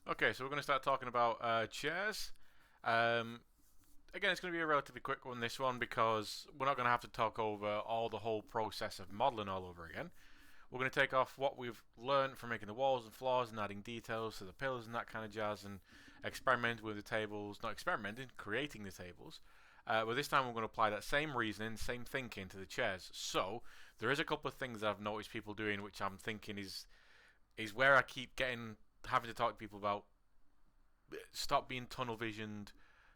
Okay, so we're going to start talking about chairs. Um, Again, it's going to be a relatively quick one, this one, because we're not going to have to talk over the whole process of modelling all over again. We're going to take off what we've learned from making the walls and floors and adding details to the pillars and that kind of jazz and experimenting with the tables, not experimenting, creating the tables. But this time we're going to apply that same reasoning, same thinking to the chairs. So there is a couple of things that I've noticed people doing, which I'm thinking is where I keep getting having to talk to people about. Stop being tunnel visioned.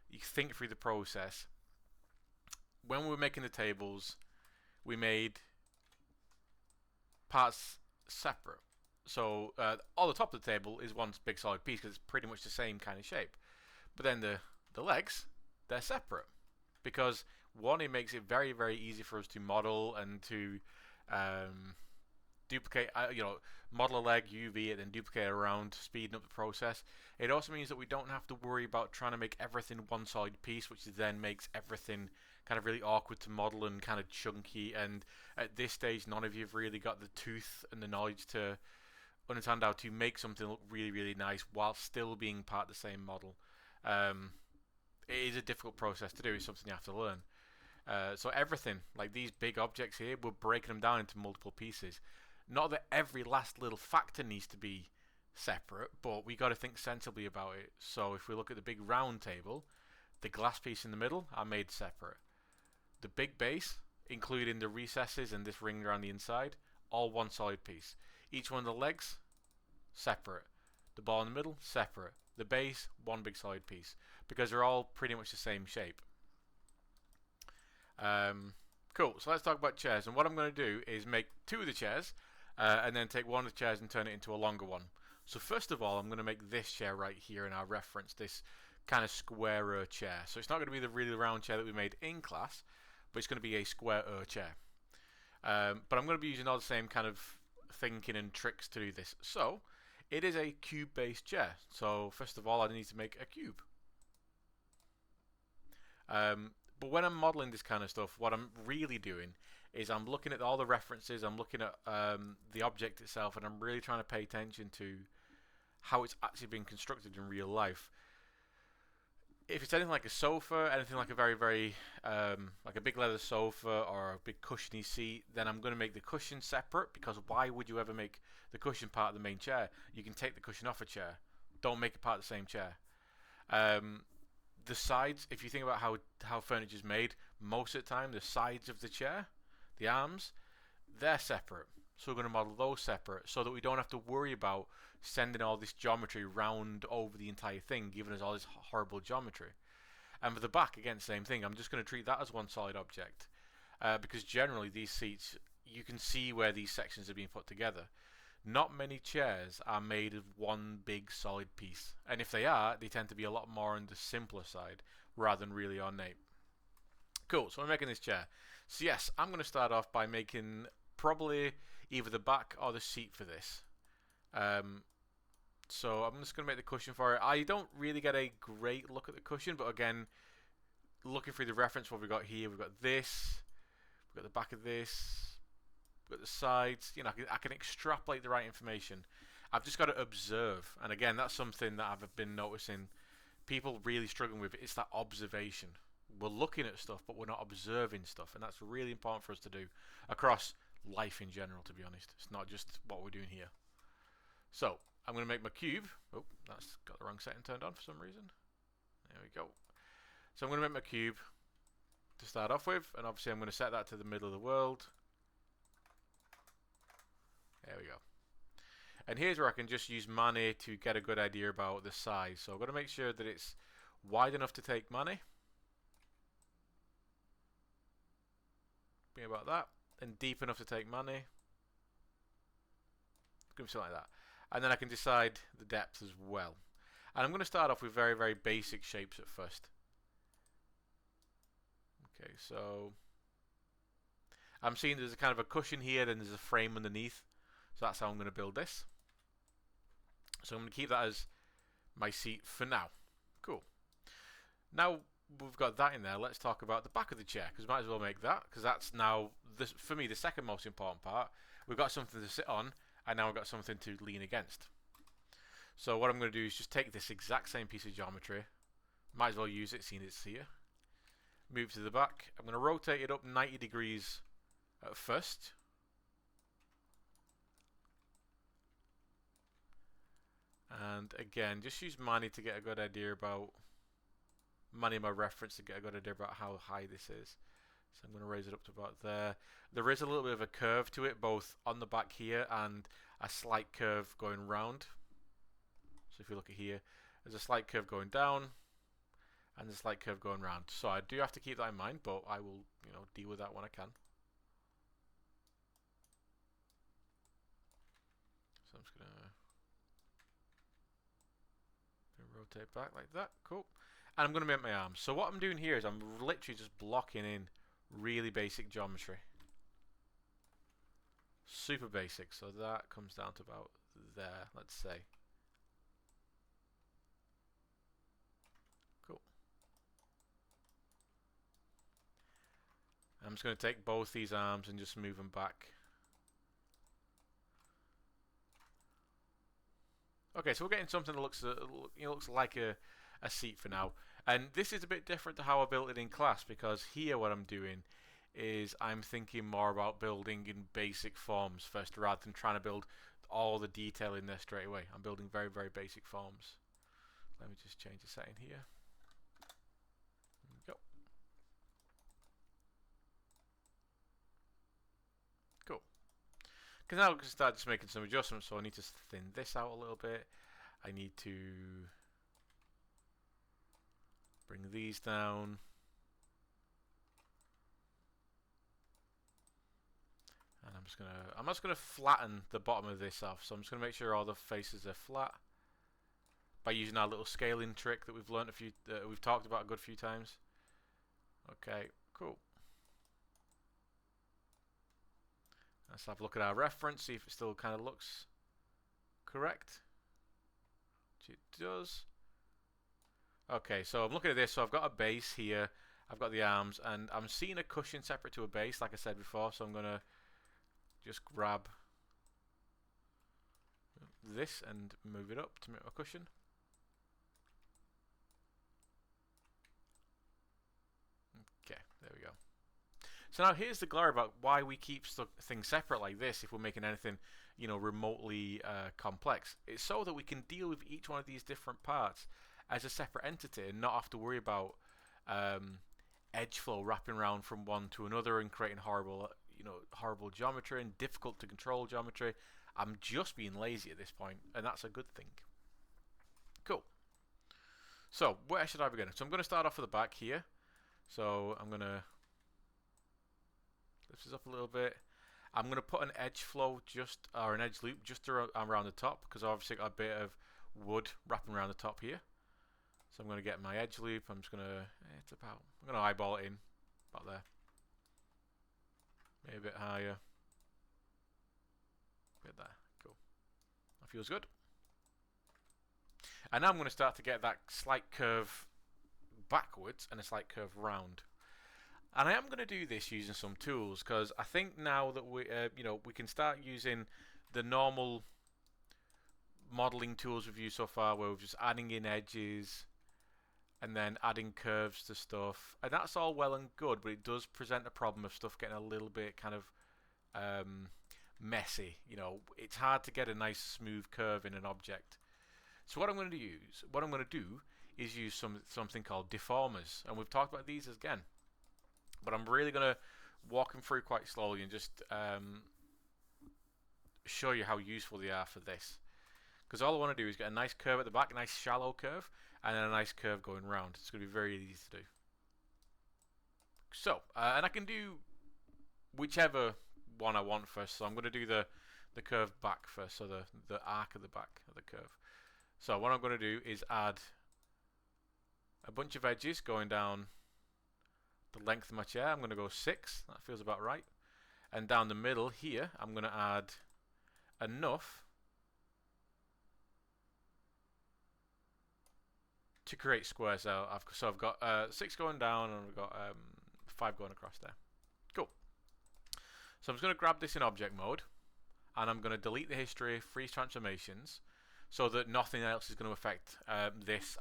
You think through the process. When we were making the tables, we made parts separate. So all the top of the table is one big solid piece because it's pretty much the same kind of shape. But then the legs, they're separate because one, it makes it very very easy for us to model and to duplicate, model a leg, UV it, and duplicate it around, speeding up the process. It also means that we don't have to worry about trying to make everything one solid piece, which then makes everything kind of really awkward to model and kind of chunky. And at this stage, none of you have really got the tooth and the knowledge to understand how to make something look really, really nice while still being part of the same model. It is a difficult process to do. It's something you have to learn. So everything, like these big objects here, we're breaking them down into multiple pieces. Not that every last little factor needs to be separate, but we got to think sensibly about it. So if we look at the big round table, the glass piece in the middle are made separate. The big base, including the recesses and this ring around the inside, all one solid piece. Each one of the legs, separate. The ball in the middle, separate. The base, one big solid piece. Because they're all pretty much the same shape. Cool, so let's talk about chairs. And what I'm going to do is make two of the chairs, and then take one of the chairs and turn it into a longer one. So first of all, I'm going to make this chair right here in our reference, this kind of squarer chair. So it's not going to be the really round chair that we made in class, but it's going to be a squarer chair. But I'm going to be using all the same kind of thinking and tricks to do this. So it is a cube-based chair. So first of all, I need to make a cube. But when I'm modeling this kind of stuff, what I'm really doing is I'm looking at all the references, I'm looking at the object itself, and I'm really trying to pay attention to how it's actually been constructed in real life. If it's anything like a sofa, anything like a very, very, like a big leather sofa or a big cushiony seat, then I'm going to make the cushion separate, because why would you ever make the cushion part of the main chair? You can take the cushion off a chair. Don't make it part of the same chair. The sides, if you think about how furniture is made, most of the time the sides of the chair, the arms, they're separate. So we're going to model those separate so that we don't have to worry about sending all this geometry round over the entire thing, giving us all this horrible geometry. And for the back, again, same thing. I'm just going to treat that as one solid object, because generally these seats, you can see where these sections are being put together. Not many chairs are made of one big solid piece, and if they are, they tend to be a lot more on the simpler side rather than really ornate. Cool, so I'm making this chair. So yes, I'm going to start off by making probably either the back or the seat for this. So I'm just going to make the cushion for it. I don't really get a great look at the cushion, but again, looking through the reference, what we've got here, we've got this, we've got the back of this, at the sides, I can extrapolate the right information. I've just got to observe, and again, that's something that I've been noticing people really struggling with. It's that observation. We're looking at stuff, but we're not observing stuff, and that's really important for us to do across life in general. To be honest, it's not just what we're doing here. So I'm going to make my cube. Oh, that's got the wrong setting turned on for some reason. There we go. So I'm going to make my cube to start off with, and obviously I'm going to set that to the middle of the world. There we go. And here's where I can just use Mani to get a good idea about the size. So I've got to make sure that it's wide enough to take Mani. Be about that. And deep enough to take Mani. Give me something like that. And then I can decide the depth as well. And I'm going to start off with very, very basic shapes at first. Okay, so I'm seeing there's a kind of a cushion here, then there's a frame underneath. So that's how I'm going to build this. So I'm going to keep that as my seat for now. Cool. Now we've got that in there, let's talk about the back of the chair, because we might as well make that, because that's now, for me, the second most important part. We've got something to sit on, and now we've got something to lean against. So what I'm going to do is just take this exact same piece of geometry, might as well use it seeing it's here, move to the back. I'm going to rotate it up 90 degrees at first. And again, just use Mani to get a good idea about, Mani my reference to get a good idea about how high this is. So I'm going to raise it up to about there. There is a little bit of a curve to it, both on the back here and a slight curve going round. So if you look at here, there's a slight curve going down and a slight curve going round. So I do have to keep that in mind, but I will, deal with that when I can. So I'm just going to rotate back like that. Cool. And I'm going to make my arms. So what I'm doing here is I'm literally just blocking in really basic geometry. Super basic. So that comes down to about there, let's say. Cool. I'm just going to take both these arms and just move them back. Okay, so we're getting something that looks looks like a seat for now. And this is a bit different to how I built it in class, because here what I'm doing is I'm thinking more about building in basic forms first rather than trying to build all the detail in there straight away. I'm building very, very basic forms. Let me just change the setting here. There we go. Cool. Because now I can start just making some adjustments, so I need to thin this out a little bit. I need to bring these down. And I'm just gonna flatten the bottom of this off. So I'm just gonna make sure all the faces are flat by using our little scaling trick that we've learned we've talked about a good few times. Okay, cool. Let's have a look at our reference, see if it still kind of looks correct. Which it does. Okay, so I'm looking at this. So I've got a base here. I've got the arms, and I'm seeing a cushion separate to a base, like I said before. So I'm gonna just grab this and move it up to make a cushion. Okay, there we go. So now here's the glory about why we keep things separate like this if we're making anything, remotely complex. It's so that we can deal with each one of these different parts as a separate entity and not have to worry about edge flow wrapping around from one to another and creating horrible geometry and difficult to control geometry. I'm just being lazy at this point, and that's a good thing. Cool. So where should I begin? So I'm going to start off at the back here. So I'm going to lift this up a little bit. I'm going to put an edge flow or an edge loop just around the top, because I've obviously got a bit of wood wrapping around the top here. So I'm going to get my edge loop. I'm just going to, I'm going to eyeball it in about there. Maybe a bit higher. Bit there. Cool. That feels good. And now I'm going to start to get that slight curve backwards and a slight curve round. And I am going to do this using some tools, because I think now that we can start using the normal modeling tools we've used so far, where we're just adding in edges and then adding curves to stuff, and that's all well and good, but it does present a problem of stuff getting a little bit kind of messy. It's hard to get a nice smooth curve in an object. So what I'm going to do is use something called deformers, and we've talked about these again, but I'm really going to walk them through quite slowly and just show you how useful they are for this. Because all I want to do is get a nice curve at the back, a nice shallow curve, and then a nice curve going round. It's going to be very easy to do. So, and I can do whichever one I want first. So I'm going to do the curve back first, so the arc of the back of the curve. So what I'm going to do is add a bunch of edges going down the length of my chair. I'm going to go 6. That feels about right. And down the middle here, I'm going to add enough to create squares out. So I've got 6 going down, and I've got 5 going across there. Cool. So I'm just going to grab this in object mode, and I'm going to delete the history, freeze transformations. so that nothing else is going to affect this.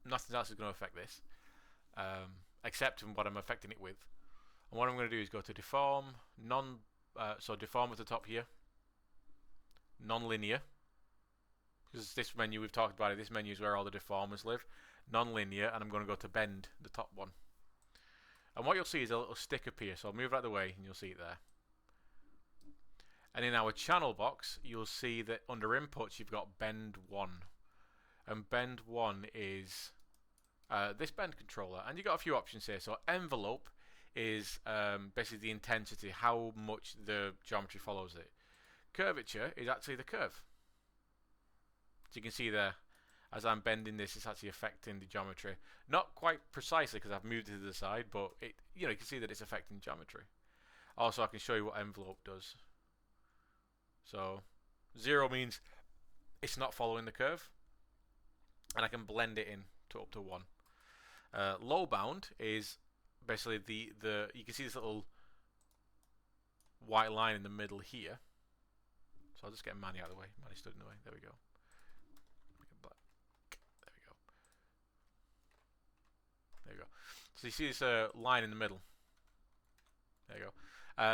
Nothing else is going to affect this, except what I'm affecting it with. And what I'm going to do is go to deform, so deform at the top here, non-linear, because this menu we've talked about it. This menu is where all the deformers live. Non-linear, and I'm going to go to bend, the top one. And what you'll see is a little stick appear. So I'll move out of the way, and you'll see it there. And in our channel box, you'll see that under inputs you've got bend 1, and bend 1 is this bend controller, and you've got a few options here. So envelope is basically the intensity, how much the geometry follows it. Curvature is actually the curve. So you can see there, as I'm bending this, it's actually affecting the geometry. Not quite precisely because I've moved it to the side, but you can see that it's affecting geometry. Also, I can show you what envelope does. So 0 means it's not following the curve, and I can blend it in to up to 1. Low bound is basically you can see this little white line in the middle here. So I'll just get Manny out of the way. Manny stood in the way. There we go. There we go. There we go. So you see this line in the middle. There you go.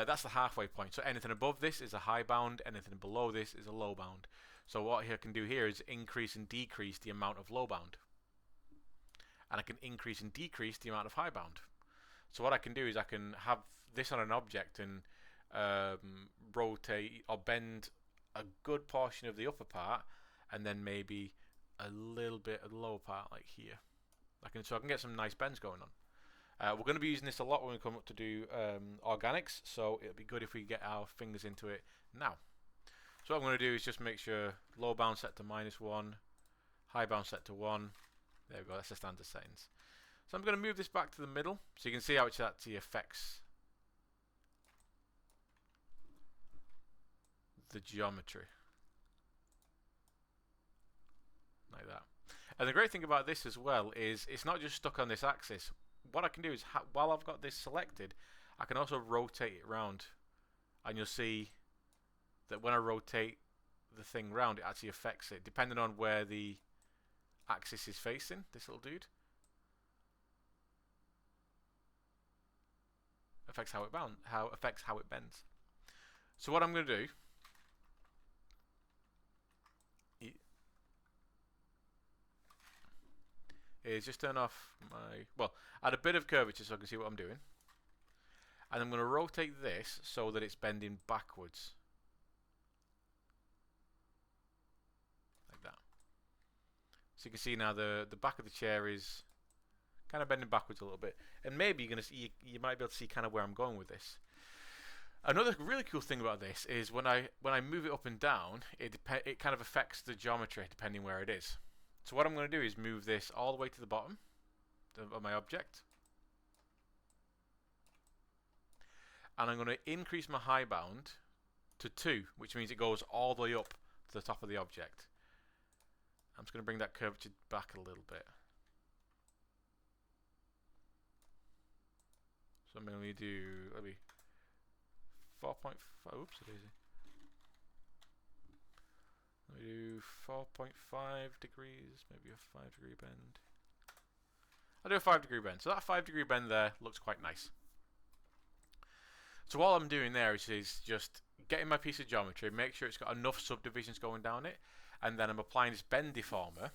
That's the halfway point. So anything above this is a high bound. Anything below this is a low bound. So what I can do here is increase and decrease the amount of low bound. And I can increase and decrease the amount of high bound. So what I can do is I can have this on an object and rotate or bend a good portion of the upper part, and then maybe a little bit of the lower part, like here. So I can get some nice bends going on. We're going to be using this a lot when we come up to do organics, so it'll be good if we get our fingers into it now. So what I'm going to do is just make sure low bound set to -1, high bound set to 1. There we go, that's the standard settings. So I'm going to move this back to the middle, so you can see how it actually affects the geometry. Like that. And the great thing about this as well is it's not just stuck on this axis. What I can do is, while I've got this selected, I can also rotate it around. And you'll see that when I rotate the thing round, it actually affects it, depending on where the axis is facing, this little dude. Affects how it bends. So what I'm going to do is just turn off add a bit of curvature so I can see what I'm doing. And I'm going to rotate this so that it's bending backwards. Like that. So you can see now the back of the chair is kind of bending backwards a little bit. And maybe you're going to see, you might be able to see kind of where I'm going with this. Another really cool thing about this is when I move it up and down, it kind of affects the geometry depending where it is. So what I'm going to do is move this all the way to the bottom of my object. And I'm going to increase my high bound to 2, which means it goes all the way up to the top of the object. I'm just going to bring that curvature back a little bit. So I'm going to do, maybe 4.5, oops, daisy. Let me do 4.5 degrees, maybe a 5-degree bend. I'll do a 5-degree bend. So that 5-degree bend there looks quite nice. So all I'm doing there is just getting my piece of geometry, make sure it's got enough subdivisions going down it, and then I'm applying this bend deformer,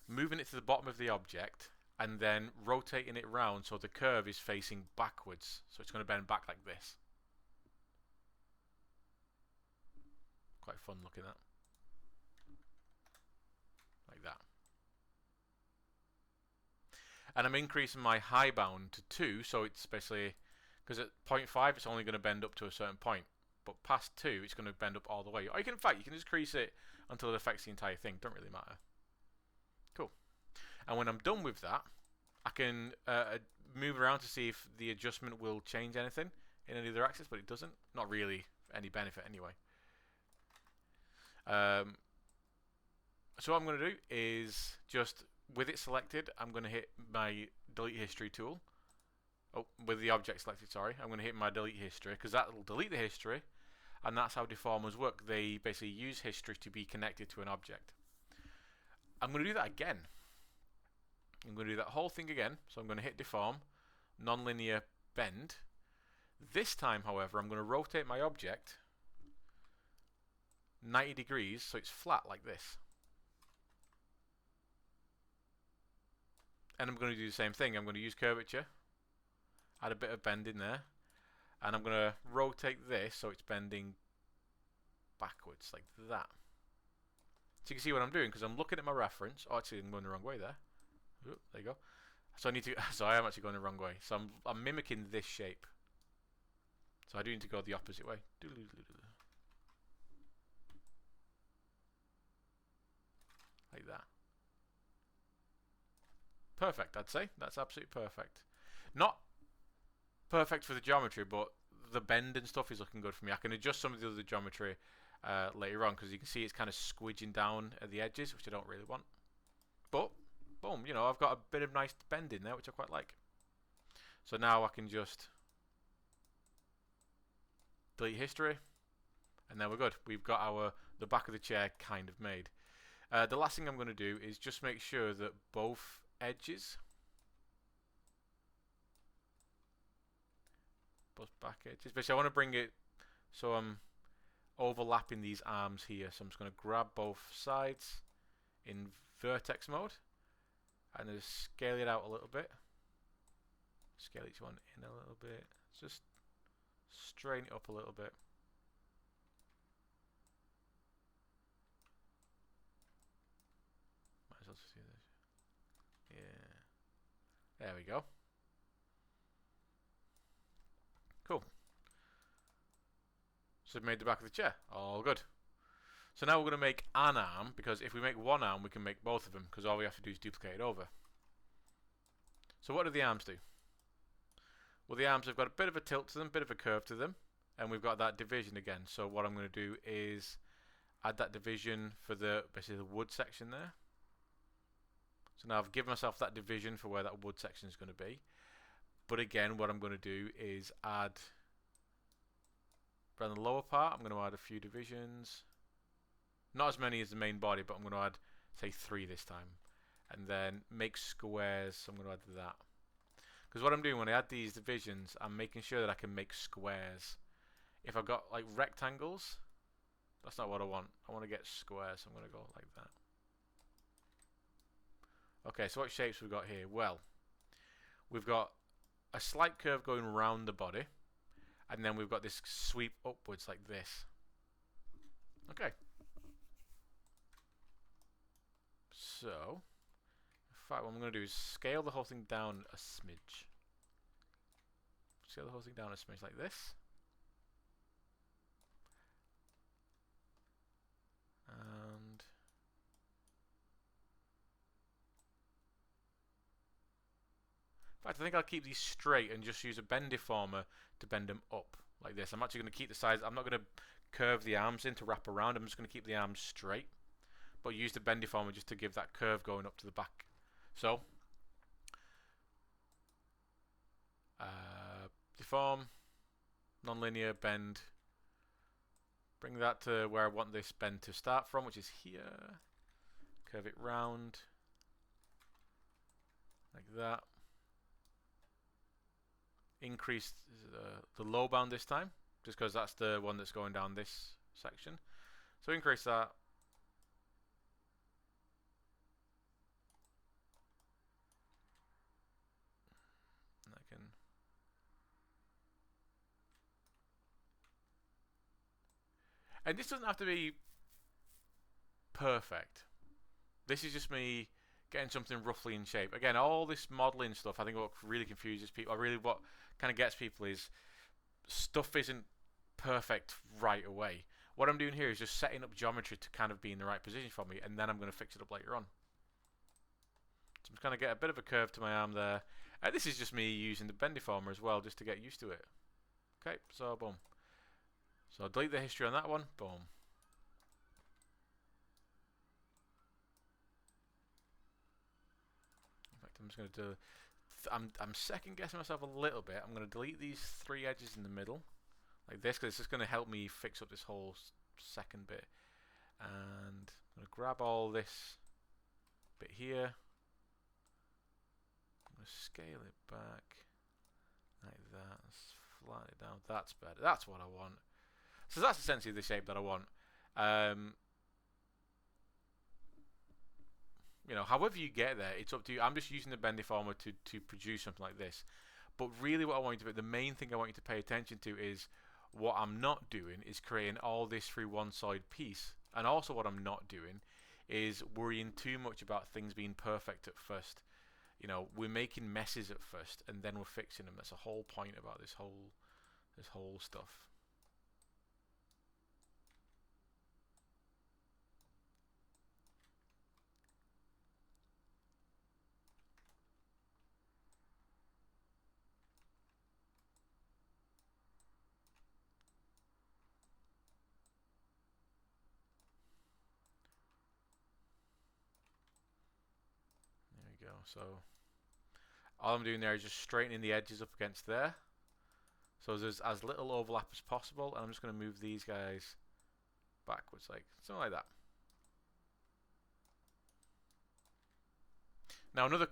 moving it to the bottom of the object, and then rotating it round so the curve is facing backwards. So it's going to bend back like this. Quite fun looking at. Like that. And I'm increasing my high bound to 2, so it's basically, because at 0.5 it's only going to bend up to a certain point, but past 2 it's going to bend up all the way. Or you can, in fact, you can just increase it until it affects the entire thing. Don't really matter. Cool. And when I'm done with that, I can move around to see if the adjustment will change anything in any other axis, but it doesn't. Not really any benefit anyway. So what I'm going to do is just, with it selected, I'm going to hit my delete history tool. Oh, with the object selected, sorry. I'm going to hit my delete history because that will delete the history. and that's how deformers work. They basically use history to be connected to an object. I'm going to do that again. I'm going to do that whole thing again. So I'm going to hit deform, nonlinear bend. This time, however, I'm going to rotate my object 90 degrees so it's flat like this. And I'm going to do the same thing. I'm going to use curvature, add a bit of bend in there, and I'm going to rotate this so it's bending backwards like that. So you can see what I'm doing because I'm looking at my reference. Oh, actually, I'm going the wrong way there. Ooh, there you go. So I need to. So I am actually going the wrong way. So I'm mimicking this shape. So I do need to go the opposite way. Like that. Perfect, I'd say. That's absolutely perfect. Not perfect for the geometry, but the bend and stuff is looking good for me. I can adjust some of the other geometry later on because you can see it's kind of squidging down at the edges, which I don't really want. But, boom, you know, I've got a bit of nice bend in there, which I quite like. So now I can just delete history, and then we're good. We've got the back of the chair kind of made. The last thing I'm going to do is just make sure that both edges, both back edges, basically I want to bring it so I'm overlapping these arms here. So I'm just going to grab both sides in vertex mode and just scale it out a little bit. Scale each one in a little bit. Just straighten it up a little bit. Might as well see this. Yeah. There we go. Cool. So we've made the back of the chair. All good. So now we're going to make an arm, because if we make one arm, we can make both of them, because all we have to do is duplicate it over. So what do the arms do? Well, the arms have got a bit of a tilt to them, bit of a curve to them, and we've got that division again. So what I'm going to do is add that division for basically the wood section there. So now I've given myself that division for where that wood section is going to be. But again, what I'm going to do is add, around the lower part, I'm going to add a few divisions. Not as many as the main body, but I'm going to add, say, 3 this time. And then make squares, so I'm going to add that. Because what I'm doing when I add these divisions, I'm making sure that I can make squares. If I've got like rectangles, that's not what I want. I want to get squares, so I'm going to go like that. Okay, so what shapes we've got here? Well, we've got a slight curve going around the body, and then we've got this sweep upwards like this. Okay. So, in fact, what I'm going to do is scale the whole thing down a smidge. Scale the whole thing down a smidge like this. And in fact, I think I'll keep these straight and just use a bend deformer to bend them up like this. I'm actually going to keep the sides. I'm not going to curve the arms in to wrap around. I'm just going to keep the arms straight, but use the bend deformer just to give that curve going up to the back. So, deform, nonlinear bend. Bring that to where I want this bend to start from, which is here. Curve it round like that. Increase the low bound this time, just because that's the one that's going down this section. So increase that. And I can. And this doesn't have to be perfect. This is just me getting something roughly in shape. Again, all this modeling stuff, I think what really confuses people, what kind of gets people is stuff isn't perfect right away. What I'm doing here is just setting up geometry to kind of be in the right position for me, and then I'm going to fix it up later on. So I'm just going to get a bit of a curve to my arm there. This is just me using the bend deformer as well, just to get used to it. Okay, so boom. So I'll delete the history on that one. Boom. In fact, I'm just going to do. I'm second guessing myself a little bit. I'm going to delete these 3 edges in the middle, like this, because it's just going to help me fix up this whole second bit. And I'm going to grab all this bit here. I'm going to scale it back like that. Flatten it down. That's better. That's what I want. So that's essentially the shape that I want. You know, however you get there, it's up to you. I'm just using the Bendiformer to produce something like this. But really what I want you to do, the main thing I want you to pay attention to is what I'm not doing is creating all this through one side piece. And also what I'm not doing is worrying too much about things being perfect at first. You know, we're making messes at first and then we're fixing them. That's the whole point about this whole stuff. There we go. So all I'm doing there is just straightening the edges up against there. So there's as little overlap as possible, and I'm just going to move these guys backwards, like something like that. Now another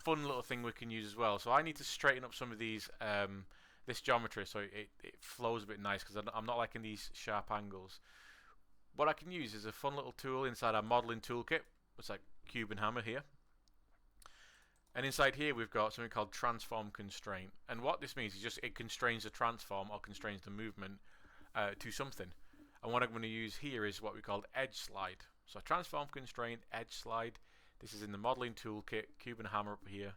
fun little thing we can use as well. So I need to straighten up some of these, this geometry, so it flows a bit nice, because I'm not liking these sharp angles. What I can use is a fun little tool inside our modeling toolkit. It's like cube and hammer here. And inside here we've got something called transform constraint. And what this means is just it constrains the transform or constrains the movement to something. And what I'm going to use here is what we call edge slide. So transform constraint, edge slide. This is in the modeling toolkit, cube and hammer up here.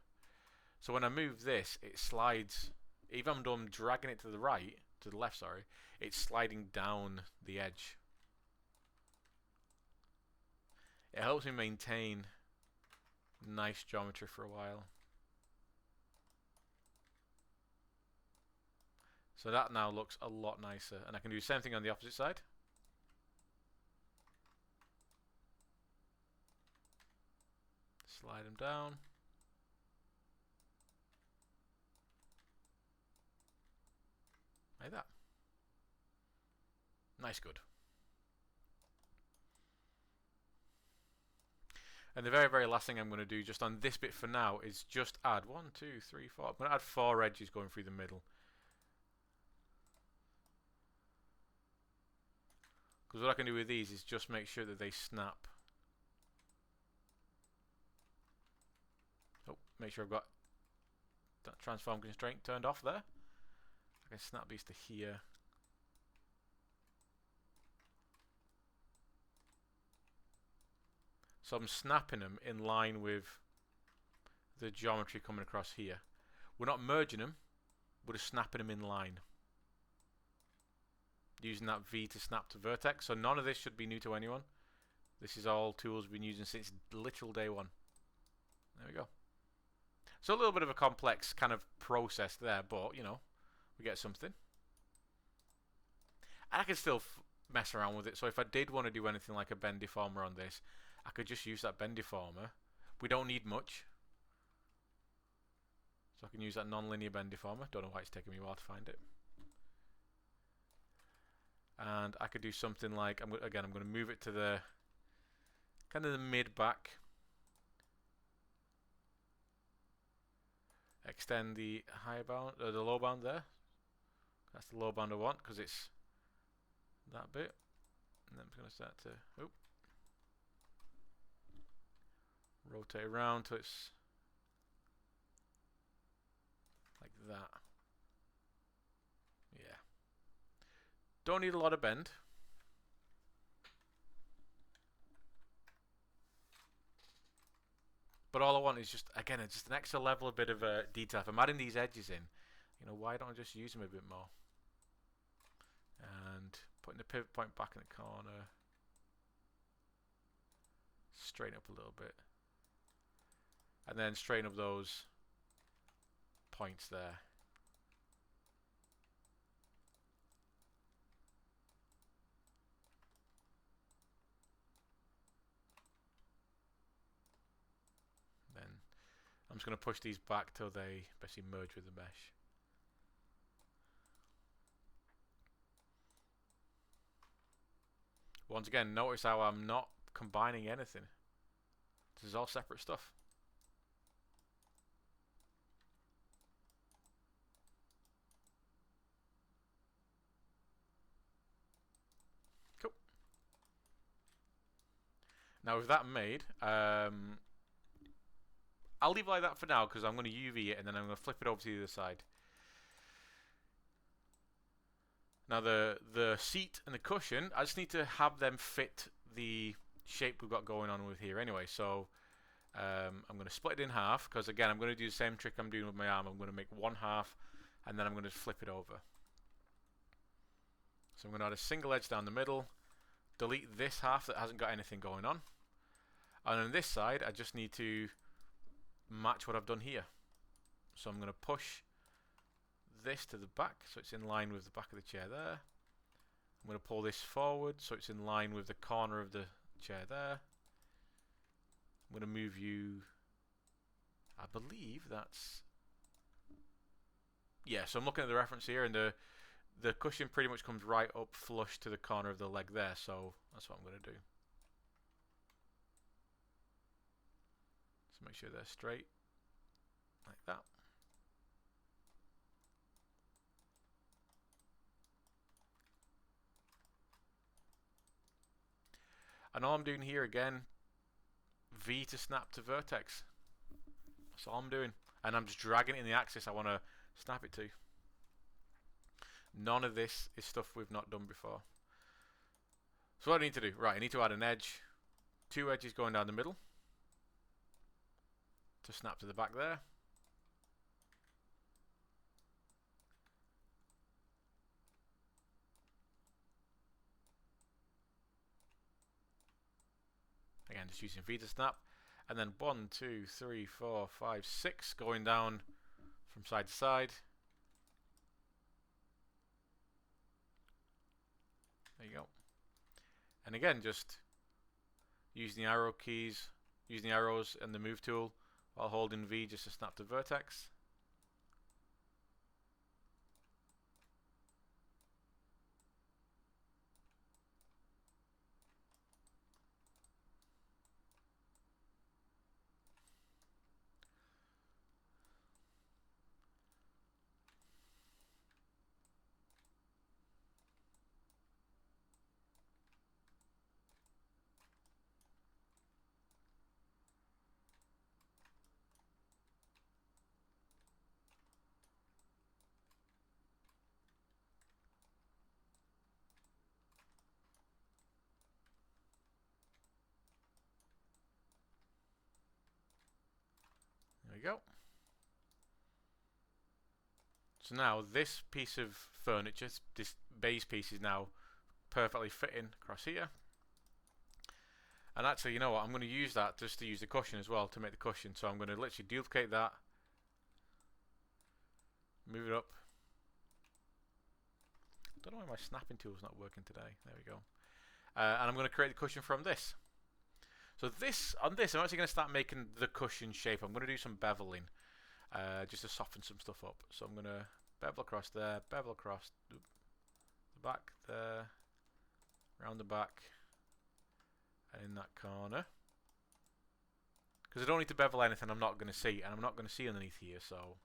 So when I move this, it slides, even though I'm dragging it to the right, to the left, sorry, it's sliding down the edge. It helps me maintain nice geometry for a while. So that now looks a lot nicer, and I can do the same thing on the opposite side. Slide them down. Like that. Nice, good. And the very, very last thing I'm going to do just on this bit for now is just add 1, 2, 3, 4. I'm going to add 4 edges going through the middle. Because what I can do with these is just make sure that they snap. Oh, make sure I've got that transform constraint turned off there. I can snap these to here. So I'm snapping them in line with the geometry coming across here. We're not merging them, we're just snapping them in line. Using that V to snap to vertex. So none of this should be new to anyone. This is all tools we've been using since literal day one. There we go. So a little bit of a complex kind of process there, but you know, we get something. And I can still mess around with it. So if I did want to do anything like a Bendiformer on this, I could just use that Bendiformer. We don't need much. So I can use that non-linear Bendiformer. Don't know why it's taking me a while to find it. And I could do something like, I'm going to move it to the kind of the mid back. Extend the high bound, the low bound there. That's the low bound I want because it's that bit. And then I'm going to start to rotate around till it's like that. Yeah. Don't need a lot of bend. But all I want is just, again, it's just an extra level, a bit of detail. If I'm adding these edges in, you know, why don't I just use them a bit more? And putting the pivot point back in the corner. Straighten up a little bit. And then straighten up those points there. Then I'm just going to push these back till they basically merge with the mesh. Once again, notice how I'm not combining anything. This is all separate stuff. Cool. Now with that made, I'll leave it like that for now because I'm going to UV it and then I'm going to flip it over to the other side. Now the seat and the cushion, I just need to have them fit the shape we've got going on with here anyway. So I'm going to split it in half because again I'm going to do the same trick I'm doing with my arm. I'm going to make one half and then I'm going to flip it over. So I'm going to add a single edge down the middle, delete this half that hasn't got anything going on, and on this side I just need to match what I've done here. So I'm going to push this to the back so it's in line with the back of the chair there. I'm going to pull this forward so it's in line with the corner of the chair there. I'm going to move you, I believe that's, yeah, so I'm looking at the reference here and the cushion pretty much comes right up flush to the corner of the leg there, so that's what I'm going to do. So make sure they're straight like that. And all I'm doing here again, V to snap to vertex. That's all I'm doing. And I'm just dragging it in the axis I want to snap it to. None of this is stuff we've not done before. So what do I need to do? Right, I need to add an edge. 2 edges going down the middle to snap to the back there. Again, just using V to snap. And then 1, 2, 3, 4, 5, 6 going down from side to side. There you go. And again, just using the arrow keys, using the arrows and the move tool while holding V just to snap to vertex. There we go. So now this piece of furniture, this base piece, is now perfectly fitting across here. And actually, you know what, I'm going to use that just to use the cushion as well to make the cushion. So I'm going to literally duplicate that, move it up. I don't know why my snapping tool is not working today. There we go. And I'm going to create the cushion from this. So on this, I'm actually going to start making the cushion shape. I'm going to do some beveling just to soften some stuff up. So I'm going to bevel across there, bevel across the back there, around the back, and in that corner. Because I don't need to bevel anything I'm not going to see, and I'm not going to see underneath here. So,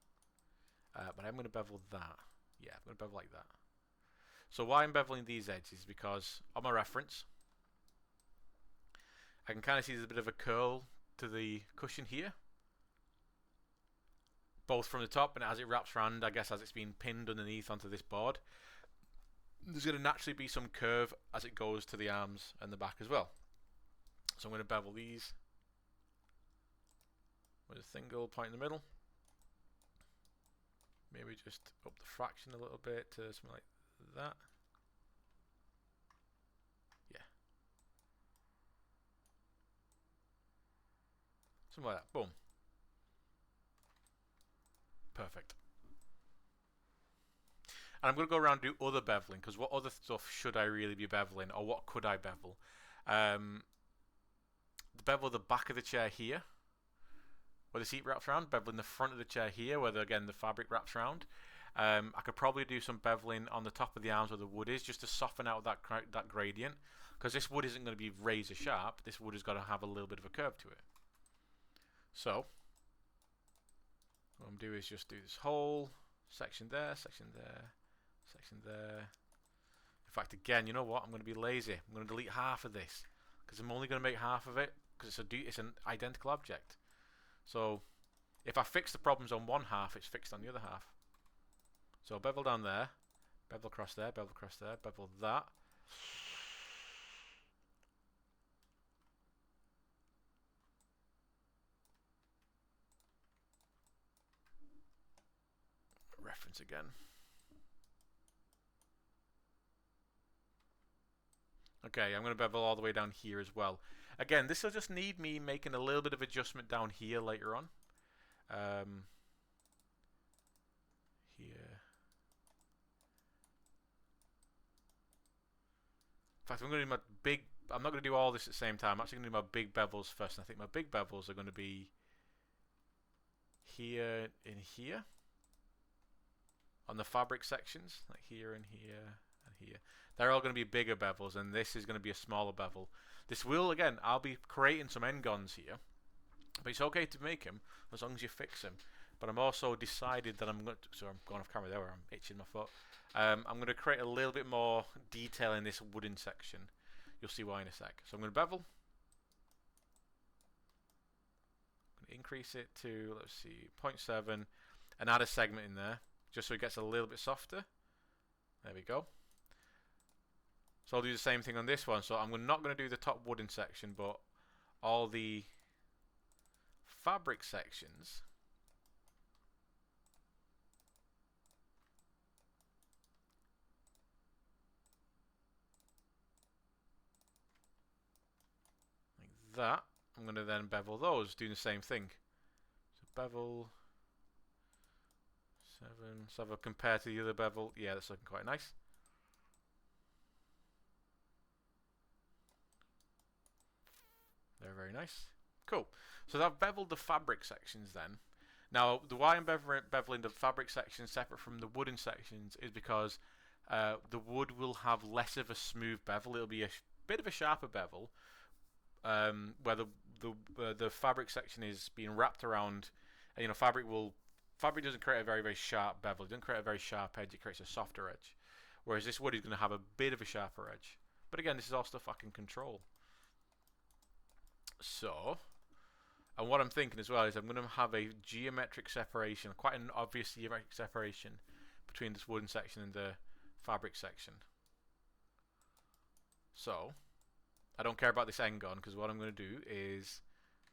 but I'm going to bevel that. Yeah, I'm going to bevel like that. So why I'm beveling these edges is because on my reference, I can kind of see there's a bit of a curl to the cushion here, both from the top and as it wraps around, I guess as it's being pinned underneath onto this board. There's going to naturally be some curve as it goes to the arms and the back as well. So I'm going to bevel these with a single point in the middle. Maybe just up the fraction a little bit to something like that. Yeah. Something like that. Boom. Perfect. And I'm going to go around and do other beveling, because what other stuff should I really be beveling, or what could I bevel? Bevel the back of the chair here, where the seat wraps around. Beveling the front of the chair here, where again the fabric wraps around. I could probably do some beveling on the top of the arms where the wood is, just to soften out that gradient. because this wood isn't going to be razor sharp. This wood has got to have a little bit of a curve to it. So what I'm going to do is just do this whole section there, section there, section there. In fact, again, you know what? I'm going to be lazy. I'm going to delete half of this because I'm only going to make half of it because it's an identical object. So if I fix the problems on one half, it's fixed on the other half. So bevel down there, bevel across there, bevel across there, bevel that. Reference again. Okay, I'm going to bevel all the way down here as well. Again, this will just need me making a little bit of adjustment down here later on. Here. In fact, I'm going to do my big... I'm not going to do all this at the same time. I'm actually going to do my big bevels first. And I think my big bevels are going to be here and here. On the fabric sections, like here and here and here. They're all going to be bigger bevels, and this is going to be a smaller bevel. This will, again, I'll be creating some n-gons here. But it's okay to make them, as long as you fix them. But I'm also decided that I'm going to... So I'm going off camera there where I'm itching my foot. I'm going to create a little bit more detail in this wooden section. You'll see why in a sec. So I'm going to bevel. I'm going to increase it to, let's see, 0.7. And add a segment in there, just so it gets a little bit softer. There we go. So I'll do the same thing on this one. So I'm not going to do the top wooden section, but all the fabric sections. Like that. I'm going to then bevel those, doing the same thing. So bevel 7. So if I compare to the other bevel, yeah, that's looking quite nice. They're very nice. Cool. So I've beveled the fabric sections then. Now, the why I'm beveling the fabric sections separate from the wooden sections is because the wood will have less of a smooth bevel. It'll be a bit of a sharper bevel, where the fabric section is being wrapped around. And, you know, fabric doesn't create a very, very sharp bevel. It doesn't create a very sharp edge. It creates a softer edge. Whereas this wood is going to have a bit of a sharper edge. But again, this is all stuff I can control. So, and what I'm thinking as well is I'm going to have a geometric separation, quite an obvious geometric separation between this wooden section and the fabric section. So, I don't care about this n-gon because what I'm going to do is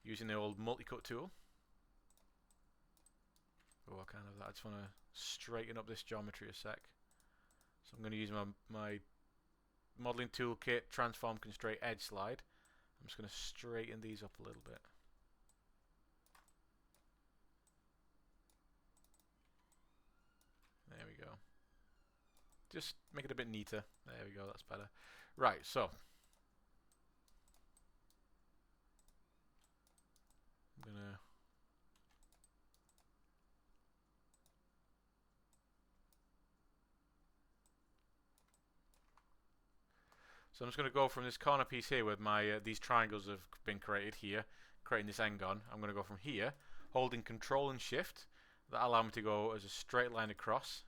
using the old multi-cut tool. Oh, I just want to straighten up this geometry a sec. So I'm going to use my modeling toolkit, transform, constraint, edge slide. I'm just going to straighten these up a little bit. There we go. Just make it a bit neater. There we go, that's better. Right, so I'm going to So I'm just going to go from this corner piece here where my these triangles have been created here, creating this n-gon. I'm going to go from here, holding Control and Shift. That allow me to go as a straight line across.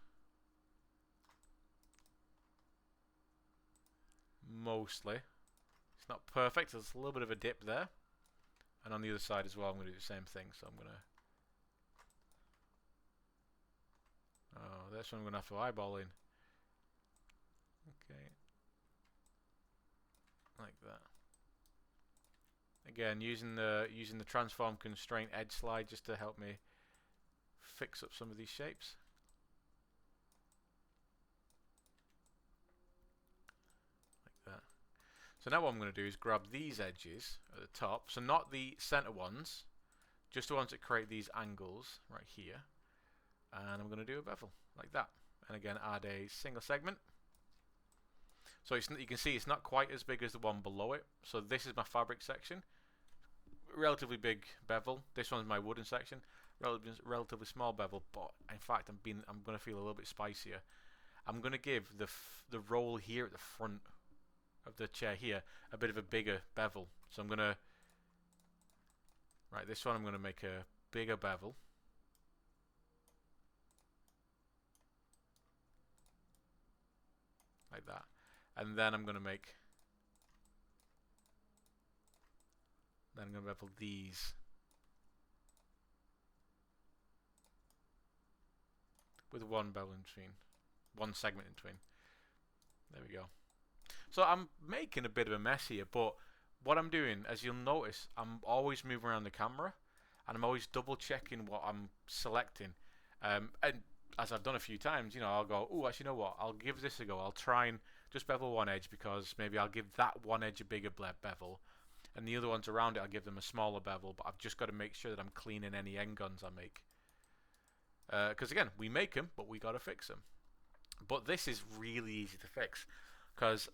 Mostly. It's not perfect, there's a little bit of a dip there. And on the other side as well, I'm going to do the same thing. So I'm going to... Oh, this one I'm going to have to eyeball in. Okay. Like that. Again, using the transform constraint edge slide just to help me fix up some of these shapes. Like that. So now what I'm going to do is grab these edges at the top, so not the center ones, just the ones that create these angles right here, and I'm going to do a bevel like that, and again add a single segment. So you can see it's not quite as big as the one below it. So this is my fabric section, relatively big bevel. This one's my wooden section, relatively small bevel. But in fact, I'm going to feel a little bit spicier. I'm going to give the roll here at the front of the chair here a bit of a bigger bevel. So I'm going to, right, this one I'm going to make a bigger bevel. Like that. And then I'm going to make, then I'm going to bevel these with one bevel in between, one segment in between. There we go. So I'm making a bit of a mess here, but what I'm doing, as you'll notice, I'm always moving around the camera, and I'm always double checking what I'm selecting. And as I've done a few times, you know, I'll go, oh, actually, you know what? I'll give this a go. I'll try and just bevel one edge because maybe I'll give that one edge a bigger bevel, and the other ones around it I'll give them a smaller bevel. But I've just got to make sure that I'm cleaning any end guns I make. Because again, we make them, but we got to fix them. But this is really easy to fix, because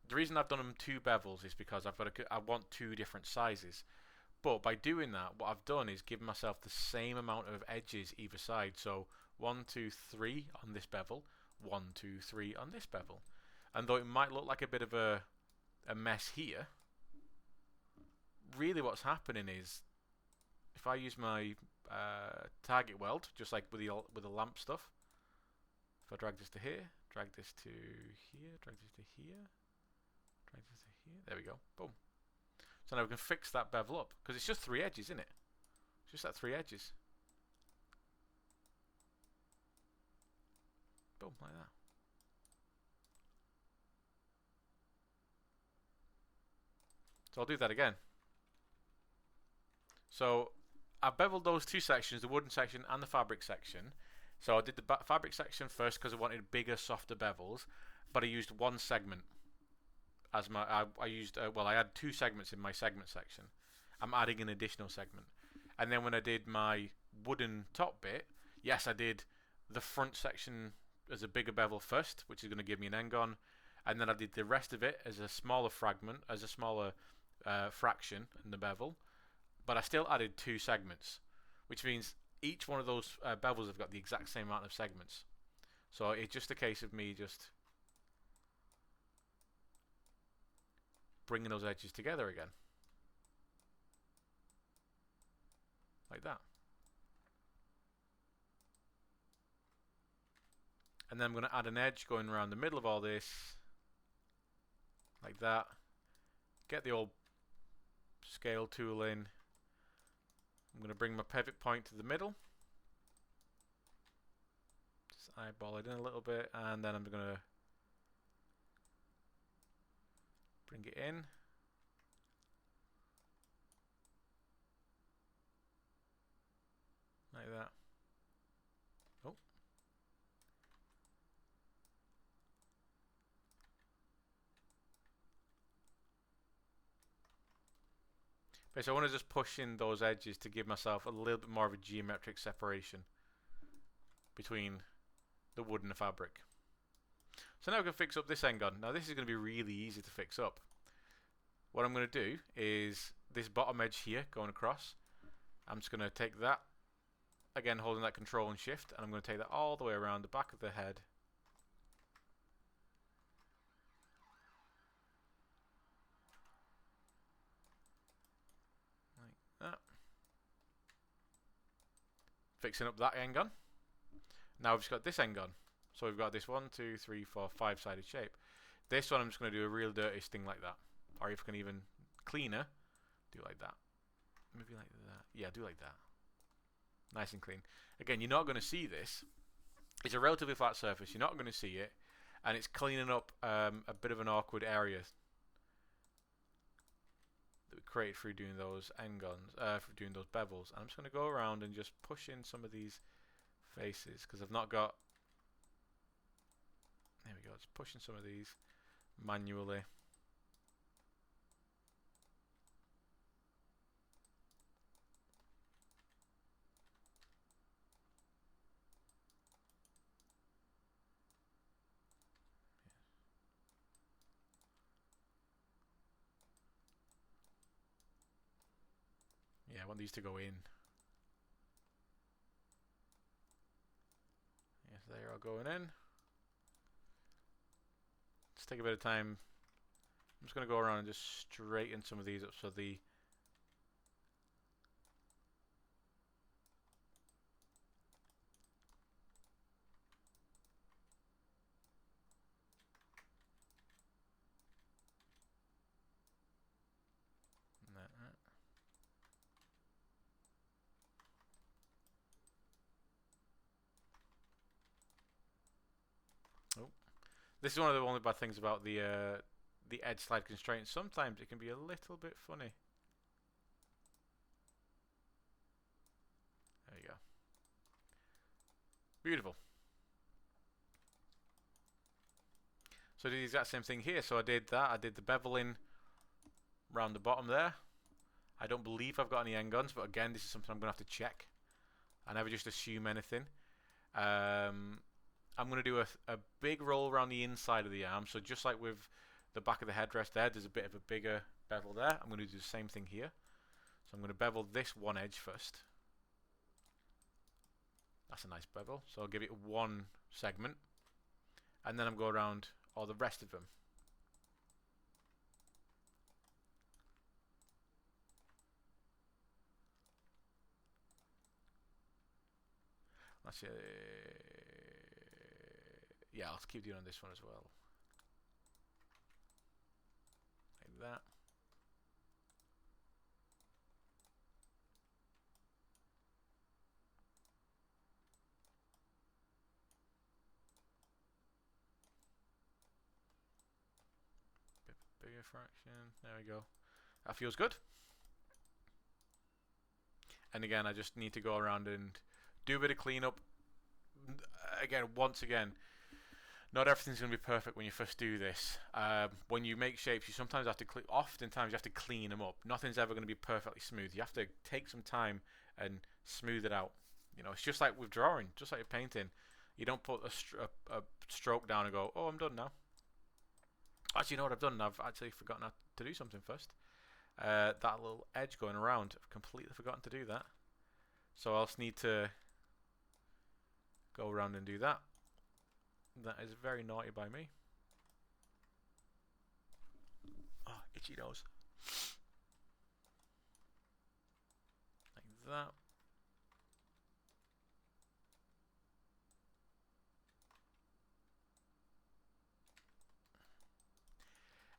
the reason I've done them two bevels is because I want two different sizes. But by doing that, what I've done is give myself the same amount of edges either side. So 1, 2, 3 on this bevel, 1, 2, 3 on this bevel. And though it might look like a bit of a mess here, really what's happening is, if I use my target weld, just like with the lamp stuff, if I drag this to here, drag this to here, drag this to here, drag this to here, there we go, boom. So now we can fix that bevel up, because it's just 3 edges, isn't it? It's just that 3 edges. Boom, like that. So I'll do that again. So I beveled those two sections, the wooden section and the fabric section. So I did the fabric section first because I wanted bigger, softer bevels, but I used one segment as my. I had 2 segments in my segment section. I'm adding an additional segment, and then when I did my wooden top bit, yes, I did the front section as a bigger bevel first, which is going to give me an end gun, and then I did the rest of it as a smaller fragment, as a smaller fraction in the bevel, but I still added 2 segments, which means each one of those bevels have got the exact same amount of segments. So it's just a case of me just bringing those edges together again, like that. And then I'm going to add an edge going around the middle of all this, like that. Get the old scale tool in. I'm going to bring my pivot point to the middle. Just eyeball it in a little bit, and then I'm going to bring it in. Like that. Oh. Okay, so I want to just push in those edges to give myself a little bit more of a geometric separation between the wood and the fabric. So now we can fix up this end gun. Now this is going to be really easy to fix up. What I'm going to do is this bottom edge here going across, I'm just going to take that, again holding that control and shift, and I'm going to take that all the way around the back of the head. Like that. Fixing up that end gun. Now we've just got this end gun. So we've got this 1, 2, 3, 4, 5-sided shape. This one I'm just going to do a real dirty sting like that. Or if I can even cleaner, do like that. Maybe like that. Yeah, do like that. Nice and clean. Again, you're not going to see this. It's a relatively flat surface. You're not going to see it. And it's cleaning up a bit of an awkward area that we created through doing those end guns, for doing those bevels. And I'm just going to go around and just push in some of these faces, because I've not got. There we go. Just pushing some of these manually. Yeah, I want these to go in. Yes, they're all going in. Just take a bit of time just going to go around and just straighten some of these up so the oh. This is one of the only bad things about the edge slide constraint. Sometimes it can be a little bit funny. There you go. Beautiful. So I did the exact same thing here. So I did that. I did the beveling around the bottom there. I don't believe I've got any end guns, but again, this is something I'm going to have to check. I never just assume anything. I'm going to do a big roll around the inside of the arm. So just like with the back of the headrest there's a bit of a bigger bevel there. I'm going to do the same thing here. So I'm going to bevel this one edge first. That's a nice bevel. So I'll give it one segment. And then I'm going to go around all the rest of them. Let's see. Yeah, I'll keep doing on this one as well. Like that. Bit bigger fraction. There we go. That feels good. And again, I just need to go around and do a bit of cleanup. Again, once again, not everything's going to be perfect when you first do this. When you make shapes, you sometimes have to oftentimes you have to clean them up. Nothing's ever going to be perfectly smooth. You have to take some time and smooth it out. You know, it's just like with drawing, just like painting. You don't put a stroke down and go, "Oh, I'm done now." Actually, you know what I've done? I've actually forgotten how to do something first. That little edge going around, I've completely forgotten to do that. So I'll just need to go around and do that. That is very naughty by me. Oh, itchy nose. Like that.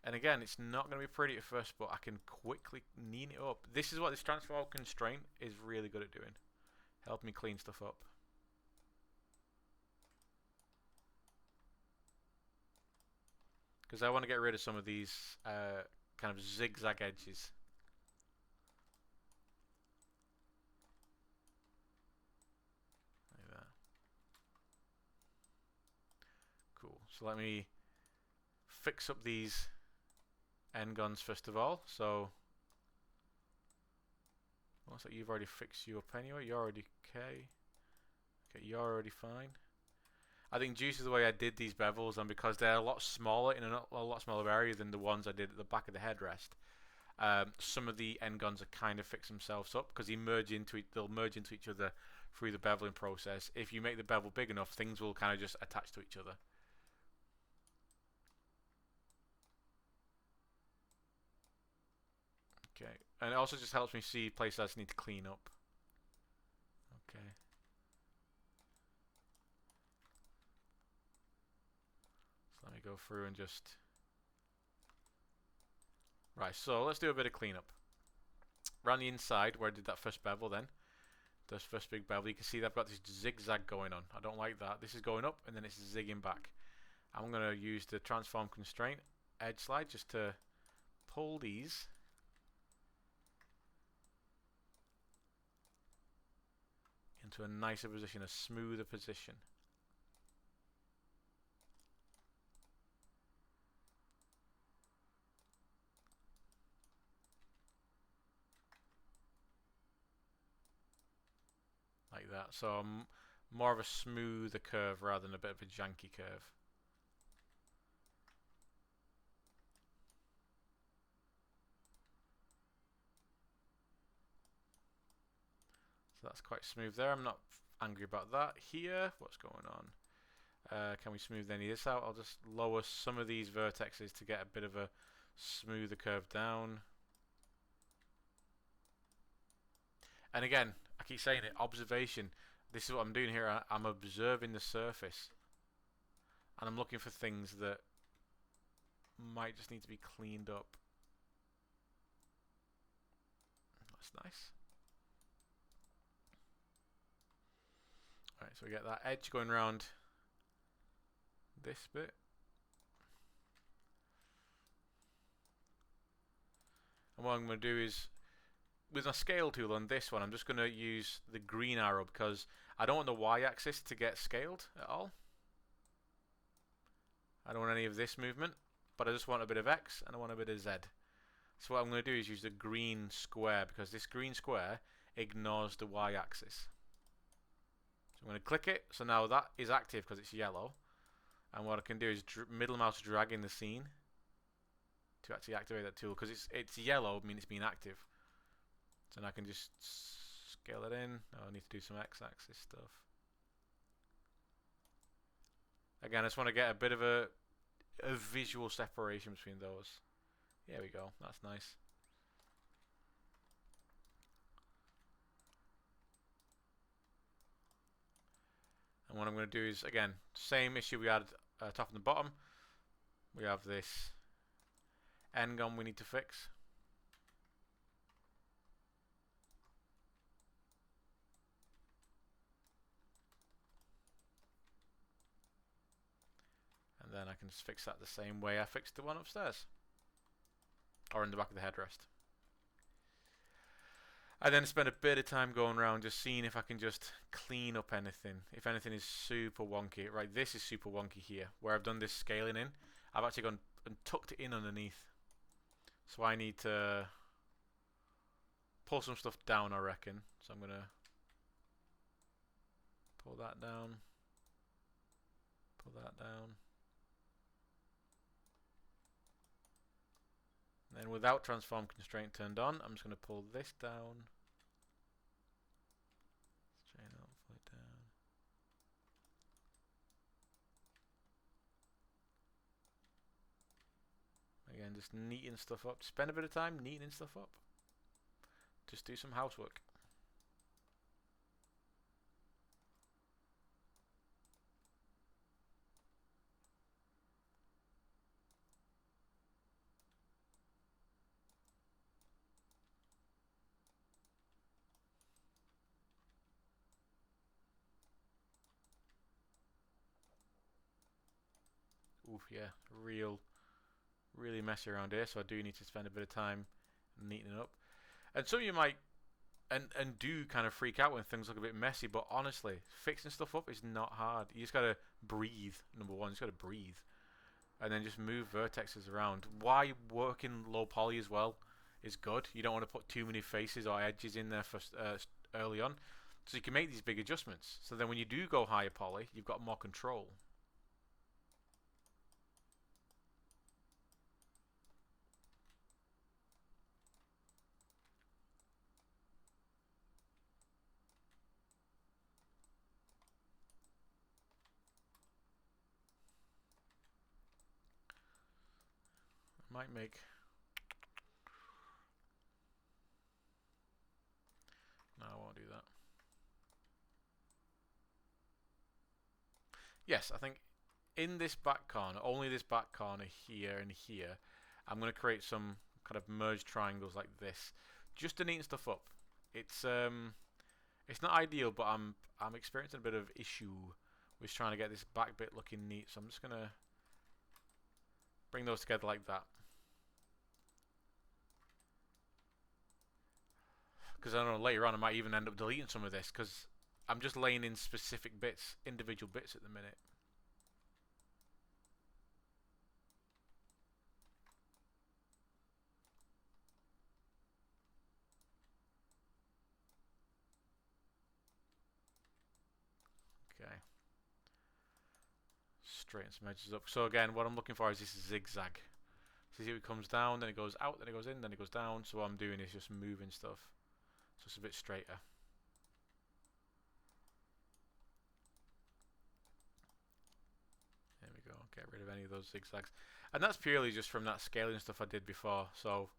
And again, it's not going to be pretty at first, but I can quickly neat it up. This is what this transform constraint is really good at doing. Help me clean stuff up. Because I want to get rid of some of these kind of zigzag edges. Like that. Cool. So let me fix up these end guns first of all. So looks like you've already fixed you up anyway. You're already okay. Okay, you're already fine. I think due to the way I did these bevels, and because they're a lot smaller in a lot smaller area than the ones I did at the back of the headrest, some of the end guns are kind of fix themselves up because they'll merge into each other through the beveling process. If you make the bevel big enough, things will kind of just attach to each other. Okay, and it also just helps me see places I just need to clean up. Okay. So let me go through and just... Right, so let's do a bit of cleanup. Around the inside, where I did that first bevel then, this first big bevel, you can see that I've got this zigzag going on. I don't like that. This is going up and then it's zigging back. I'm going to use the transform constraint edge slide just to pull these into a nicer position, a smoother position. Like that. So more of a smoother curve rather than a bit of a janky curve. So that's quite smooth there. I'm not angry about that. Here, what's going on? Can we smooth any of this out? I'll just lower some of these vertexes to get a bit of a Smooth the curve down. And again, I keep saying it, observation. This is what I'm doing here. I'm observing the surface. And I'm looking for things that might just need to be cleaned up. That's nice. Alright, so we get that edge going around this bit. And what I'm going to do is, with my scale tool on this one, I'm just going to use the green arrow because I don't want the y-axis to get scaled at all. I don't want any of this movement, but I just want a bit of x and I want a bit of z. So what I'm going to do is use the green square because this green square ignores the y-axis. So I'm going to click it, so now that is active because it's yellow. And what I can do is middle mouse drag in the scene to actually activate that tool because it's yellow, means it's being active. So now I can just scale it in. Oh, I need to do some x-axis stuff. Again, I just want to get a bit of a visual separation between those. There we go. That's nice. And what I'm going to do is, again, same issue we had top and the bottom. We have this n-gon we need to fix. And then I can just fix that the same way I fixed the one upstairs. Or in the back of the headrest. I then spend a bit of time going around just seeing if I can just clean up anything. If anything is super wonky. Right, this is super wonky here. Where I've done this scaling in, I've actually gone and tucked it in underneath. So I need to pull some stuff down, I reckon. So I'm going to pull that down. Pull that down. Then without transform constraint turned on, I'm just going to pull this down. Straight up, pull it down. Again, just neaten stuff up. Spend a bit of time neatening stuff up. Just do some housework. Oof, yeah, really messy around here, so I do need to spend a bit of time neatening up. And some of you might and do kind of freak out when things look a bit messy, but honestly, fixing stuff up is not hard. You just gotta breathe, number one, you just gotta breathe. And then just move vertexes around. Why working low poly as well is good. You don't want to put too many faces or edges in there for early on. So you can make these big adjustments. So then when you do go higher poly, you've got more control. Might make... No, I won't do that. Yes, I think in this back corner, only this back corner here and here, I'm going to create some kind of merged triangles like this, just to neaten stuff up. It's not ideal, but I'm experiencing a bit of issue with trying to get this back bit looking neat, so I'm just going to bring those together like that. Because I don't know, later on I might even end up deleting some of this because I'm just laying in specific bits, individual bits at the minute. Okay. Straighten some edges up. So again, what I'm looking for is this zigzag. So see, it comes down, then it goes out, then it goes in, then it goes down. So what I'm doing is just moving stuff. So it's a bit straighter. There we go. Get rid of of any of those zigzags. And that's purely just from that scaling stuff I did before. So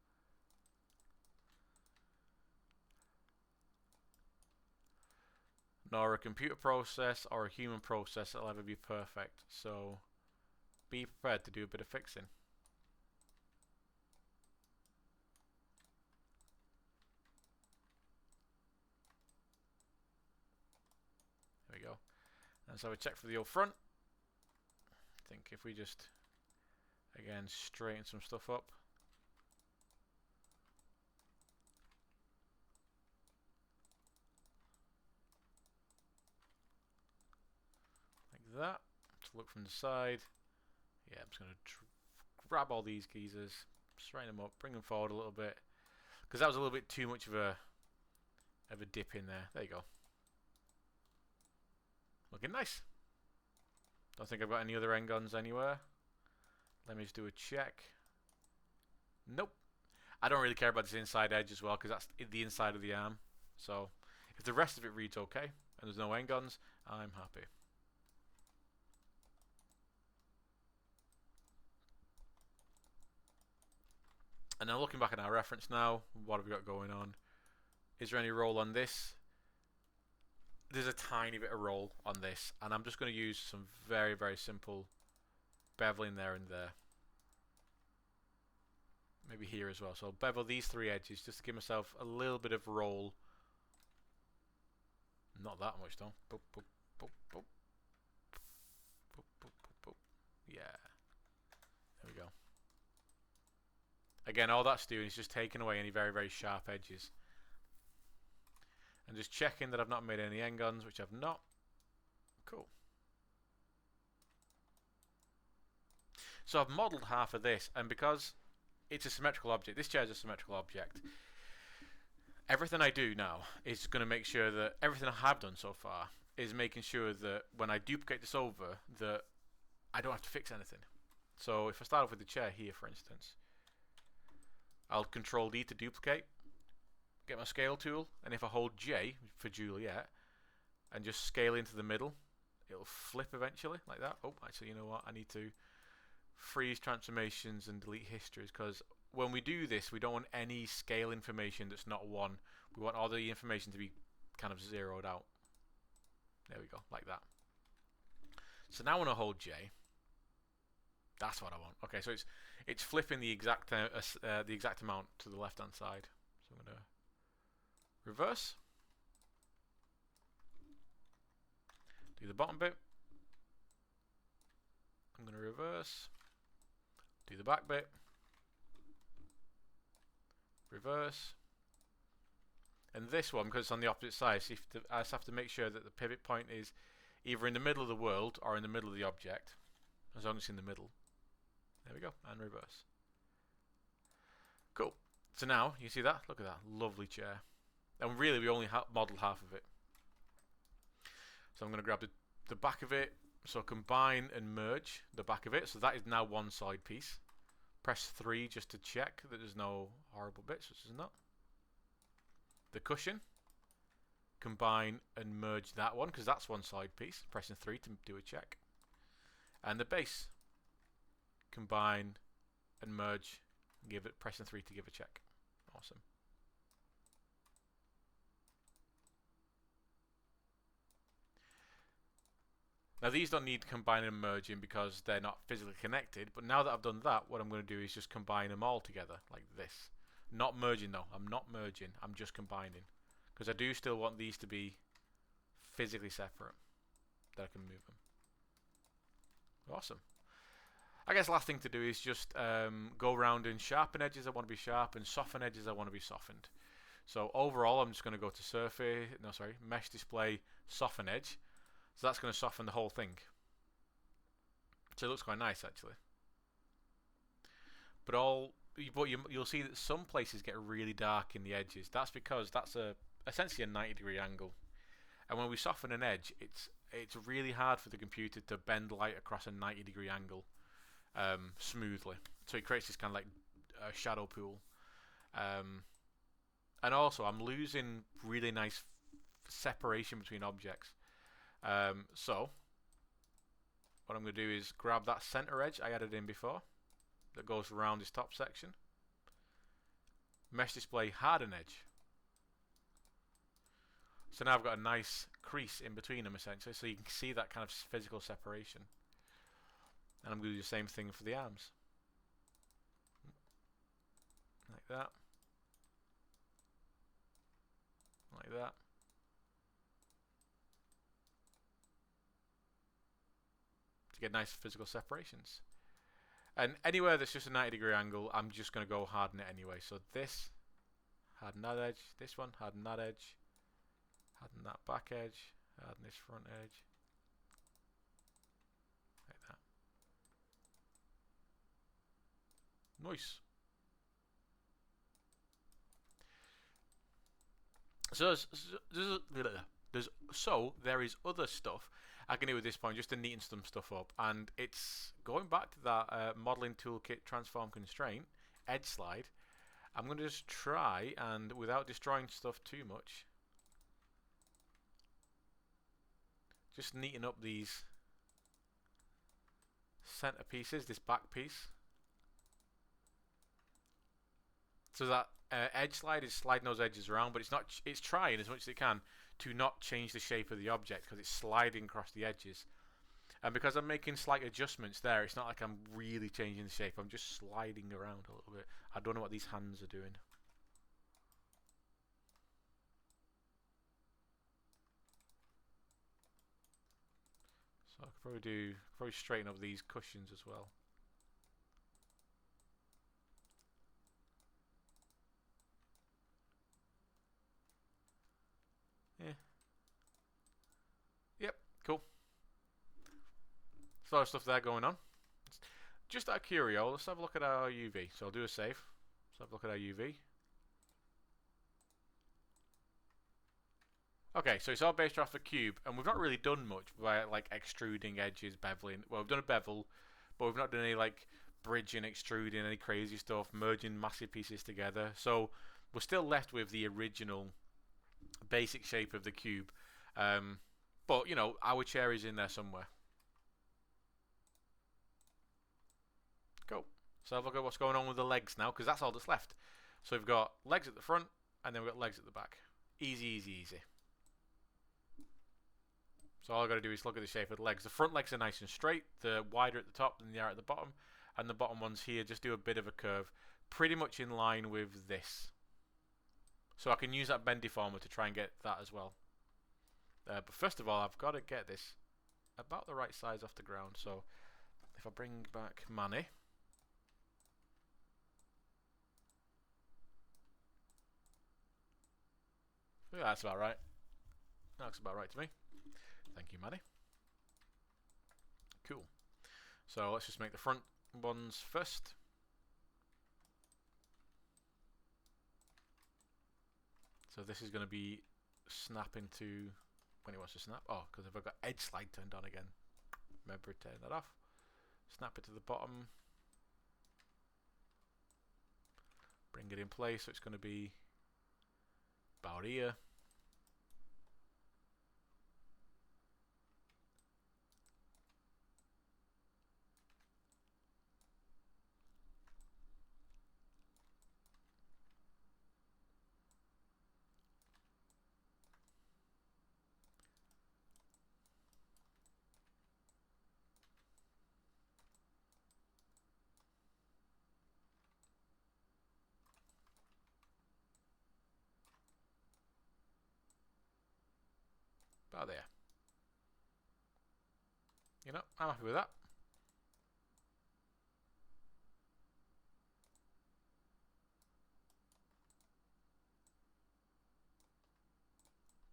nor a computer process or a human process will ever be perfect. So be prepared to do a bit of fixing. There we go. And so we check for the old front. I think if we just, again, straighten some stuff up. Like that. To look from the side. Yeah, I'm just going to grab all these geezers, straighten them up, bring them forward a little bit. Because that was a little bit too much of a dip in there. There you go. Looking nice. Don't think I've got any other end guns anywhere. Let me just do a check. Nope. I don't really care about this inside edge as well because that's the inside of the arm. So if the rest of it reads okay and there's no end guns, I'm happy. And now looking back at our reference now, what have we got going on? Is there any roll on this? There's a tiny bit of roll on this, and I'm just going to use some very, very simple beveling there and there. Maybe here as well. So bevel these three edges just to give myself a little bit of roll. Not that much though. Boop, boop, boop, boop. Boop, boop, boop, boop. Yeah. There we go. Again, all that's doing is just taking away any very, very sharp edges. And just checking that I've not made any end guns, which I've not. Cool. So I've modelled half of this, and because it's a symmetrical object, this chair is a symmetrical object, everything I do now is going to make sure that everything I have done so far is making sure that when I duplicate this over, that I don't have to fix anything. So if I start off with the chair here, for instance, I'll Control D to duplicate, get my scale tool, and if I hold J for Juliet and just scale into the middle, it'll flip eventually like that. Oh, actually, you know what? I need to freeze transformations and delete histories, because when we do this, we don't want any scale information that's not 1. We want all the information to be kind of zeroed out. There we go, like that. So now when I hold J, that's what I want. Okay, so it's flipping the exact amount to the left hand side. So I'm gonna reverse, do the bottom bit. I'm gonna reverse, do the back bit, reverse, and this one, because it's on the opposite side, so I just have to make sure that the pivot point is either in the middle of the world or in the middle of the object. As long as it's in the middle. There we go, and reverse. Cool. So now, you see that? Look at that, lovely chair. And really, we only modelled half of it. So I'm going to grab the back of it. So combine and merge the back of it. So that is now one side piece. Press 3 just to check that there's no horrible bits, which is not. The cushion. Combine and merge that one, because that's one side piece. Pressing 3 to do a check. And the base. Combine and merge. Give it, pressing 3 to give a check. Awesome. Now these don't need combining and merging because they're not physically connected, but now that I've done that, what I'm going to do is just combine them all together like this. Not merging though, I'm not merging, I'm just combining. Because I do still want these to be physically separate, that I can move them. Awesome. I guess the last thing to do is just go around and sharpen edges I want to be sharp and soften edges I want to be softened. So overall I'm just going to go to Mesh Display, Soften Edge. So that's going to soften the whole thing. So it looks quite nice actually. But you'll see that some places get really dark in the edges. That's because that's essentially a 90-degree angle. And when we soften an edge, it's really hard for the computer to bend light across a 90-degree angle smoothly. So it creates this kind of like shadow pool. And also I'm losing really nice separation between objects. So what I'm going to do is grab that center edge I added in before that goes around this top section. Mesh display harden edge. So now I've got a nice crease in between them essentially, so you can see that kind of physical separation. And I'm going to do the same thing for the arms. Like that. Like that. To get nice physical separations. And anywhere that's just a 90-degree angle, I'm just going to go harden it anyway. So this, harden that edge. This one, harden that edge. Harden that back edge. Harden this front edge. Like that. Nice. So there is other stuff I can do at this point just to neaten some stuff up, and it's going back to that modeling toolkit transform constraint edge slide. I'm going to just try and, without destroying stuff too much, just neaten up these center pieces, this back piece, so that edge slide is sliding those edges around, but it's not. It's trying as much as it can to not change the shape of the object because it's sliding across the edges. And because I'm making slight adjustments there, it's not like I'm really changing the shape. I'm just sliding around a little bit. I don't know what these hands are doing. So I could probably straighten up these cushions as well. Yeah. Yep, cool. There's a lot of stuff there going on. Just out of curio, let's have a look at our UV. So I'll do a save. Let's have a look at our UV. Okay, so it's all based off a cube, and we've not really done much by like extruding edges, beveling. Well, we've done a bevel, but we've not done any like bridging, extruding, any crazy stuff, merging massive pieces together. So we're still left with the original basic shape of the cube. But, you know, our chair is in there somewhere. Cool. So have a look at what's going on with the legs now, because that's all that's left. So we've got legs at the front, and then we've got legs at the back. Easy, easy, easy. So all I've got to do is look at the shape of the legs. The front legs are nice and straight. They're wider at the top than they are at the bottom. And the bottom ones here just do a bit of a curve, pretty much in line with this. So I can use that bend deformer to try and get that as well. But first of all, I've got to get this about the right size off the ground. So if I bring back Manny. Yeah, that's about right. That looks about right to me. Thank you, Manny. Cool. So let's just make the front ones first. So this is going to be snapping to when it wants to snap. Oh, because if I've got edge slide turned on again, remember to turn that off. Snap it to the bottom. Bring it in place, so it's going to be about here. About there. You know, I'm happy with that.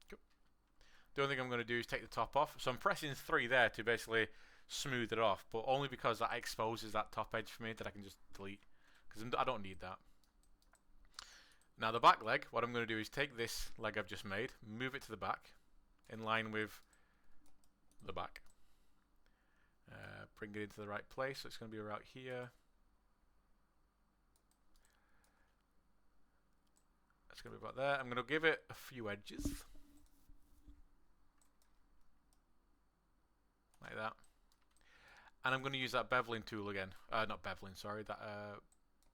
Cool. The only thing I'm going to do is take the top off. So I'm pressing 3 there to basically smooth it off, but only because that exposes that top edge for me that I can just delete, because I don't need that. Now the back leg, what I'm going to do is take this leg I've just made, move it to the back, in line with the back. Bring it into the right place, so it's going to be right here. It's going to be about there. I'm going to give it a few edges. Like that. And I'm going to use that beveling tool again. Not beveling, sorry, that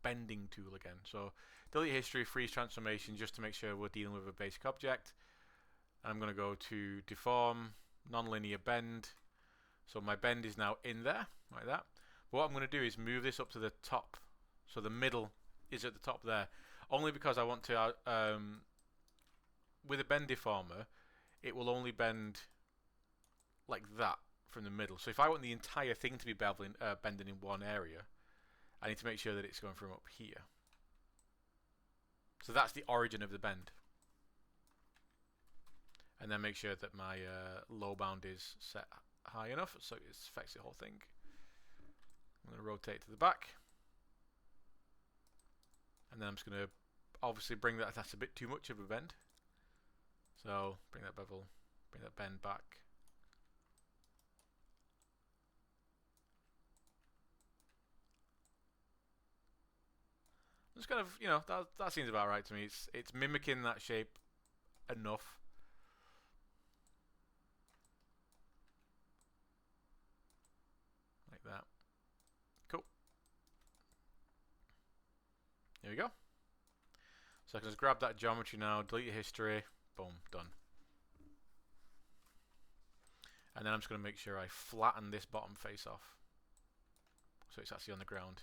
bending tool again. So delete history, freeze transformation, just to make sure we're dealing with a basic object. I'm going to go to deform, nonlinear bend. So my bend is now in there, like that. But what I'm going to do is move this up to the top. So the middle is at the top there. Only because I want to, with a bend deformer, it will only bend like that from the middle. So if I want the entire thing to be bending in one area, I need to make sure that it's going from up here. So that's the origin of the bend. And then make sure that my low bound is set high enough so it affects the whole thing. I'm going to rotate to the back. And then I'm just going to obviously bring that, that's a bit too much of a bend. So bring that bevel, bring that bend back. Just kind of, you know, that seems about right to me. It's mimicking that shape enough. Like that. Cool. There we go. So I can just grab that geometry now, delete the history, boom, done. And then I'm just going to make sure I flatten this bottom face off, so it's actually on the ground.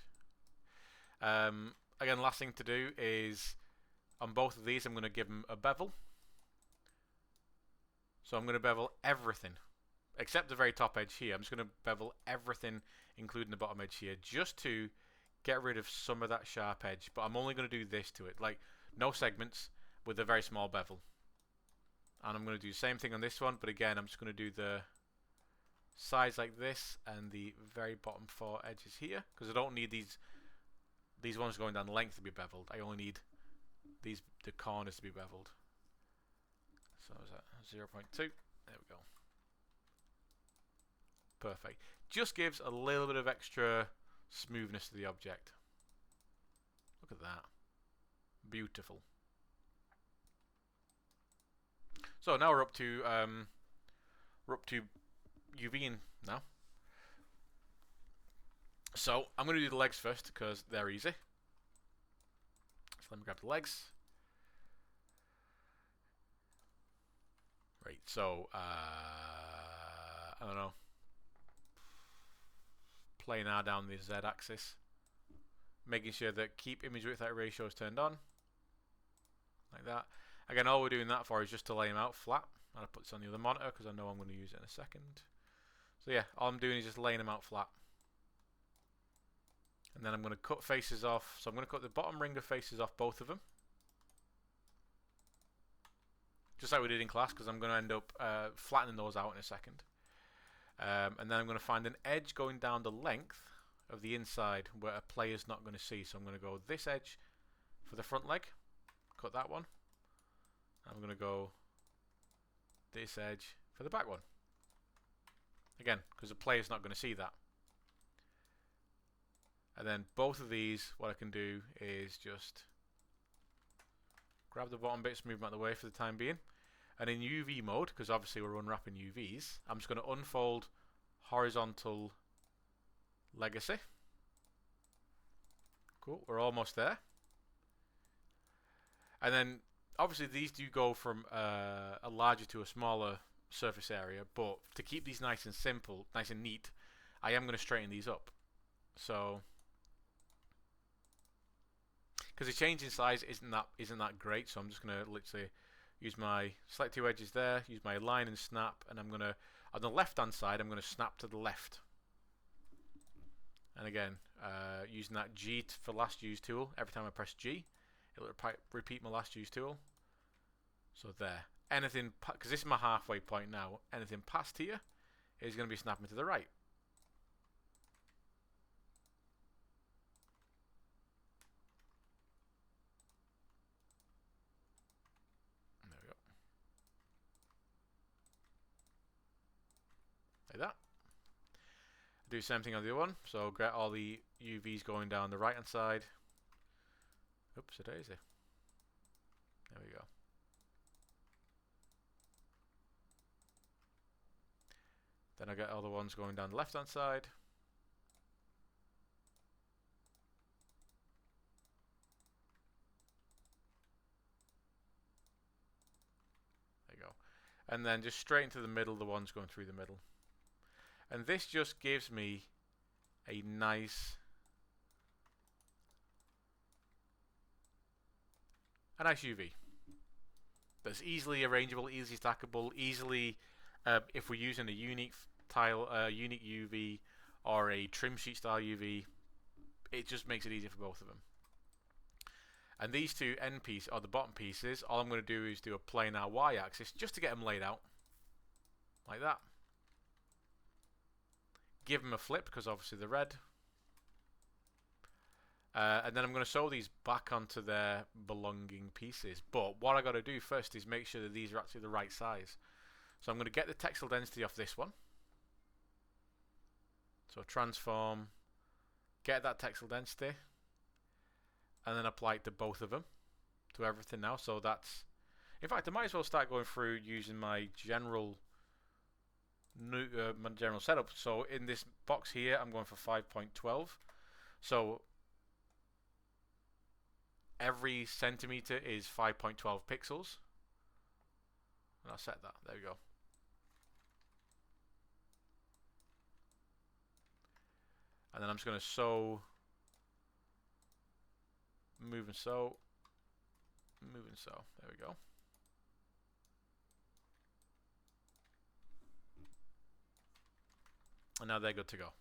Again, last thing to do is, on both of these, I'm going to give them a bevel. So I'm going to bevel everything, except the very top edge here. I'm just going to bevel everything, including the bottom edge here, just to get rid of some of that sharp edge. But I'm only going to do this to it, like no segments with a very small bevel. And I'm going to do the same thing on this one, but again, I'm just going to do the sides like this and the very bottom 4 edges here, because I don't need these ones going down the length to be beveled. I only need the corners to be beveled. So is that 0.2? There we go. Perfect. Just gives a little bit of extra smoothness to the object. Look at that. Beautiful. So now we're up to UVing now. So I'm going to do the legs first because they're easy. So let me grab the legs. Right, so I don't know. Planar down the Z axis. Making sure that keep image width out ratio is turned on. Like that. Again, all we're doing that for is just to lay them out flat. And I'll put this on the other monitor because I know I'm going to use it in a second. So yeah, all I'm doing is just laying them out flat. And then I'm going to cut faces off. So I'm going to cut the bottom ring of faces off both of them. Just like we did in class, because I'm going to end up flattening those out in a second. And then I'm going to find an edge going down the length of the inside where a player's not going to see. So I'm going to go this edge for the front leg. Cut that one. I'm going to go this edge for the back one. Again, because the player's not going to see that. And then both of these, what I can do is just grab the bottom bits, move them out of the way for the time being. And in UV mode, because obviously we're unwrapping UVs, I'm just going to unfold horizontal legacy. Cool, we're almost there. And then obviously these do go from a larger to a smaller surface area, but to keep these nice and simple, nice and neat, I am going to straighten these up. So, because the change in size isn't that great, so I'm just going to literally use my select two edges there, use my line and snap, and I'm going to, on the left hand side, I'm going to snap to the left. And again, using that G for last use tool, every time I press G, it'll repeat my last use tool. So there. Anything, because this is my halfway point now, anything past here is going to be snapping to the right. There we go. Like that. Do the same thing on the other one. So get all the UVs going down the right hand side. Oops, a daisy. There we go. Then I get all the ones going down the left hand side. and then just straight into the middle, the ones going through the middle. And this just gives me a nice UV that's easily arrangeable, easily stackable, easily if we're using a unique tile, unique UV or a trim sheet style UV, it just makes it easier for both of them. And these two end pieces, or the bottom pieces, all I'm going to do is do a planar y-axis just to get them laid out like that. Give them a flip because obviously they're red. And then I'm going to sew these back onto their belonging pieces. But what I got to do first is make sure that these are actually the right size. So I'm going to get the textile density off this one. So transform, get that textile density, and then apply it to both of them, to everything now. So that's, in fact, I might as well start going through using my general setup. So in this box here, I'm going for 5.12. So every centimeter is 5.12 pixels. And I'll set that. There we go. And then I'm just going to sew, move and sew, move and sew. There we go. And now they're good to go.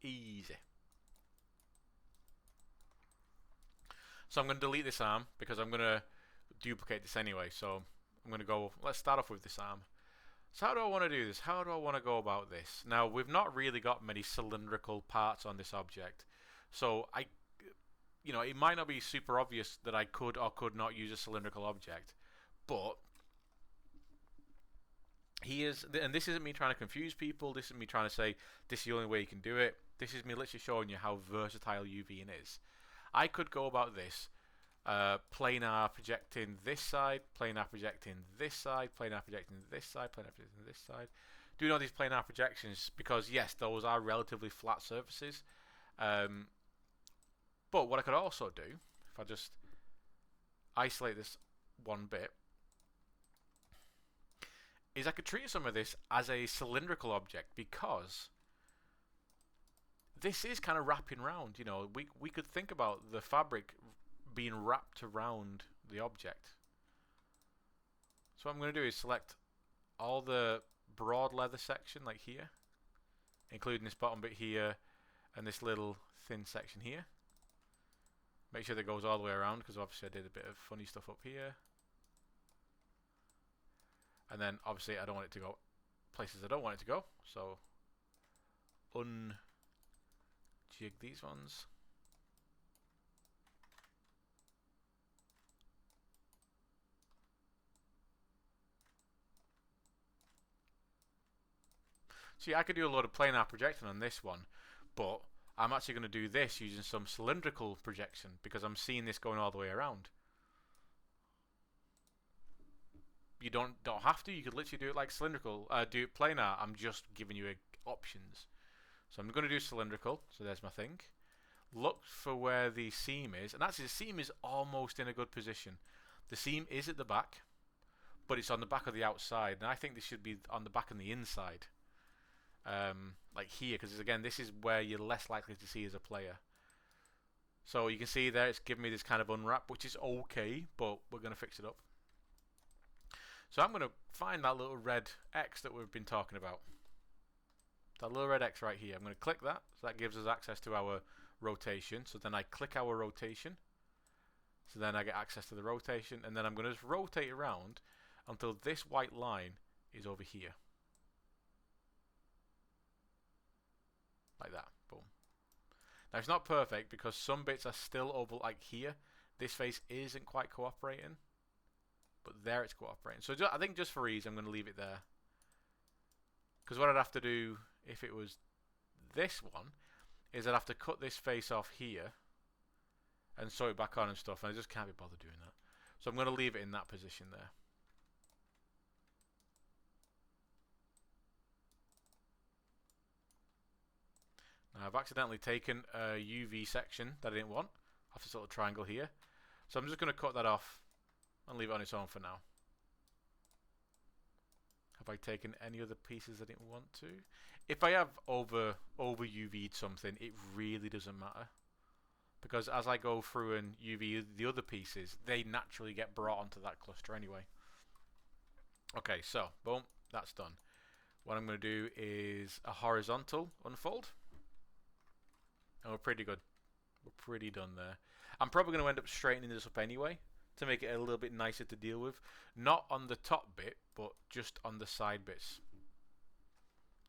Easy. So I'm going to delete this arm because I'm going to duplicate this anyway. So I'm going to go, let's start off with this arm. So how do I want to do this? How do I want to go about this? Now, we've not really got many cylindrical parts on this object. So it might not be super obvious that I could or could not use a cylindrical object. But and this isn't me trying to confuse people. This isn't me trying to say this is the only way you can do it. This is me literally showing you how versatile UVing is. I could go about this planar projecting this side, planar projecting this side, planar projecting this side, planar projecting this side. Doing all these planar projections because, yes, those are relatively flat surfaces. But what I could also do, if I just isolate this one bit, is I could treat some of this as a cylindrical object because this is kind of wrapping round. You know, we could think about the fabric being wrapped around the object. So what I'm going to do is select all the broad leather section like here, including this bottom bit here and this little thin section here. Make sure that goes all the way around because obviously I did a bit of funny stuff up here. And then obviously I don't want it to go places I don't want it to go. So unjig these ones. See, I could do a lot of planar projecting on this one, but I'm actually going to do this using some cylindrical projection because I'm seeing this going all the way around. You don't have to. You could literally do it like cylindrical. Do it planar. I'm just giving you options. So I'm going to do cylindrical. So there's my thing. Look for where the seam is, and actually the seam is almost in a good position. The seam is at the back, but it's on the back of the outside, and I think this should be on the back and the inside. Like here, because again, this is where you're less likely to see as a player. So you can see there, it's giving me this kind of unwrap, which is okay, but we're going to fix it up. So I'm going to find that little red X that we've been talking about. That little red X right here. I'm going to click that, so that gives us access to our rotation. So then I click our rotation. So then I get access to the rotation, and then I'm going to just rotate around until this white line is over here. Like that. Boom. Now it's not perfect because some bits are still over, like here. This face isn't quite cooperating. But there it's cooperating. So I think just for ease, I'm going to leave it there. Because what I'd have to do if it was this one is I'd have to cut this face off here and sew it back on and stuff. And I just can't be bothered doing that. So I'm going to leave it in that position there. Now I've accidentally taken a UV section that I didn't want off this little triangle here. So I'm just going to cut that off and leave it on its own for now. Have I taken any other pieces I didn't want to? If I have over UV'd something, it really doesn't matter. Because as I go through and UV the other pieces, they naturally get brought onto that cluster anyway. Okay, so, boom, that's done. What I'm going to do is a horizontal unfold. And we're pretty good. We're pretty done there. I'm probably going to end up straightening this up anyway, to make it a little bit nicer to deal with. Not on the top bit, but just on the side bits.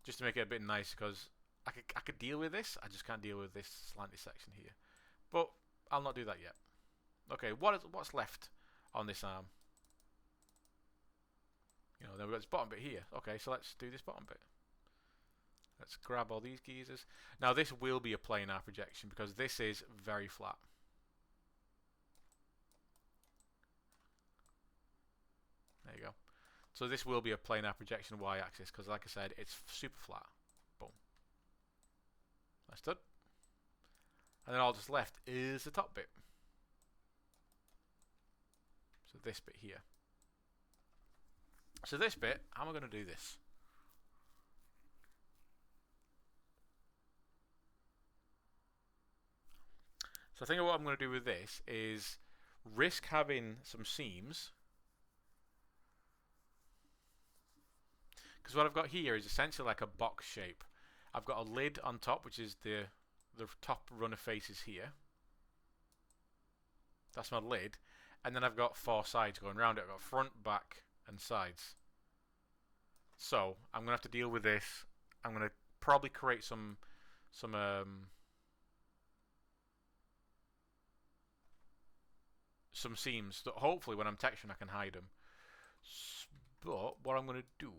Just to make it a bit nicer, because I could deal with this, I just can't deal with this slanted section here. But I'll not do that yet. Okay, what's left on this arm? You know, then we've got this bottom bit here. Okay, so let's do this bottom bit. Let's grab all these geezers. Now this will be a planar projection because this is very flat. There you go. So this will be a planar projection y-axis because, like I said, it's super flat. Boom. That's done. And then all that's left is the top bit. So this bit here. So this bit, how am I going to do this? So I think what I'm going to do with this is risk having some seams. Because what I've got here is essentially like a box shape. I've got a lid on top, which is the top runner faces here. That's my lid. And then I've got 4 sides going around it. I've got front, back, and sides. So I'm going to have to deal with this. I'm going to probably create some seams that hopefully when I'm texturing I can hide them. But what I'm going to do,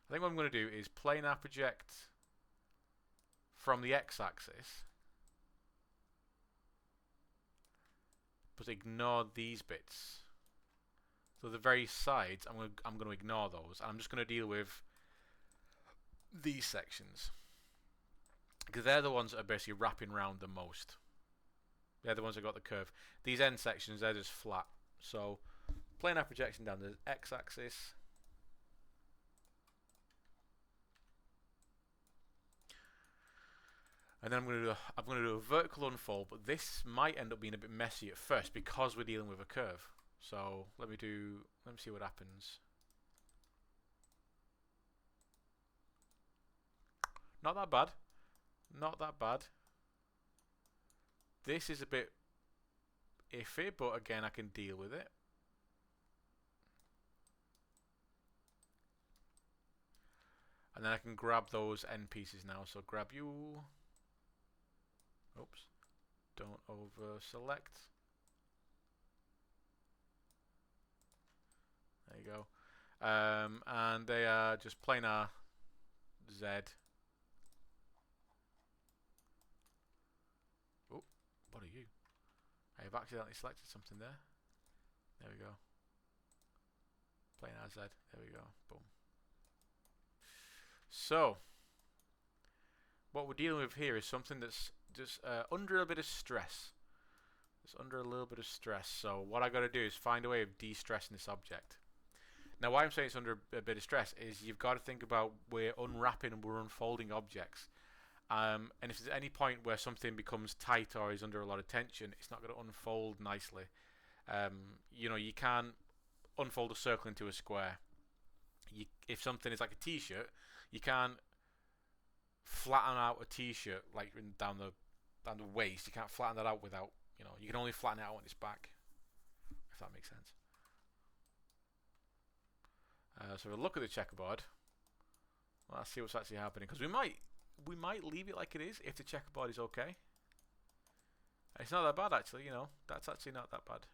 I think what I'm going to do is planar project from the x-axis, but ignore these bits. So the very sides, I'm going to ignore those. I'm just going to deal with these sections because they're the ones that are basically wrapping around the most. They're the ones that got the curve. These end sections, they're just flat. So planar projection down the x-axis. And then I'm going to do a vertical unfold, but this might end up being a bit messy at first because we're dealing with a curve. So let me see what happens. Not that bad. Not that bad. This is a bit iffy, but again I can deal with it. And then I can grab those end pieces now. So grab you. Oops. Don't over select. There you go. And they are just planar Z. Oh, what are you? I have accidentally selected something there. There we go. Planar Z. There we go. Boom. So, what we're dealing with here is something that's just under a bit of stress. It's under a little bit of stress. So what I got to do is find a way of de-stressing this object. Now why I'm saying it's under a bit of stress is you've got to think about we're unwrapping and we're unfolding objects. And if there's any point where something becomes tight or is under a lot of tension, it's not going to unfold nicely. You know, you can't unfold a circle into a square. If something is like a t-shirt, you can't flatten out a t-shirt like down the waist. You can't flatten that out without, you know, you can only flatten it out when it's back, if that makes sense. So we'll look at the checkerboard. Well, let's see what's actually happening, because we might leave it like it is if the checkerboard is okay. It's not that bad actually, you know. That's actually not that bad.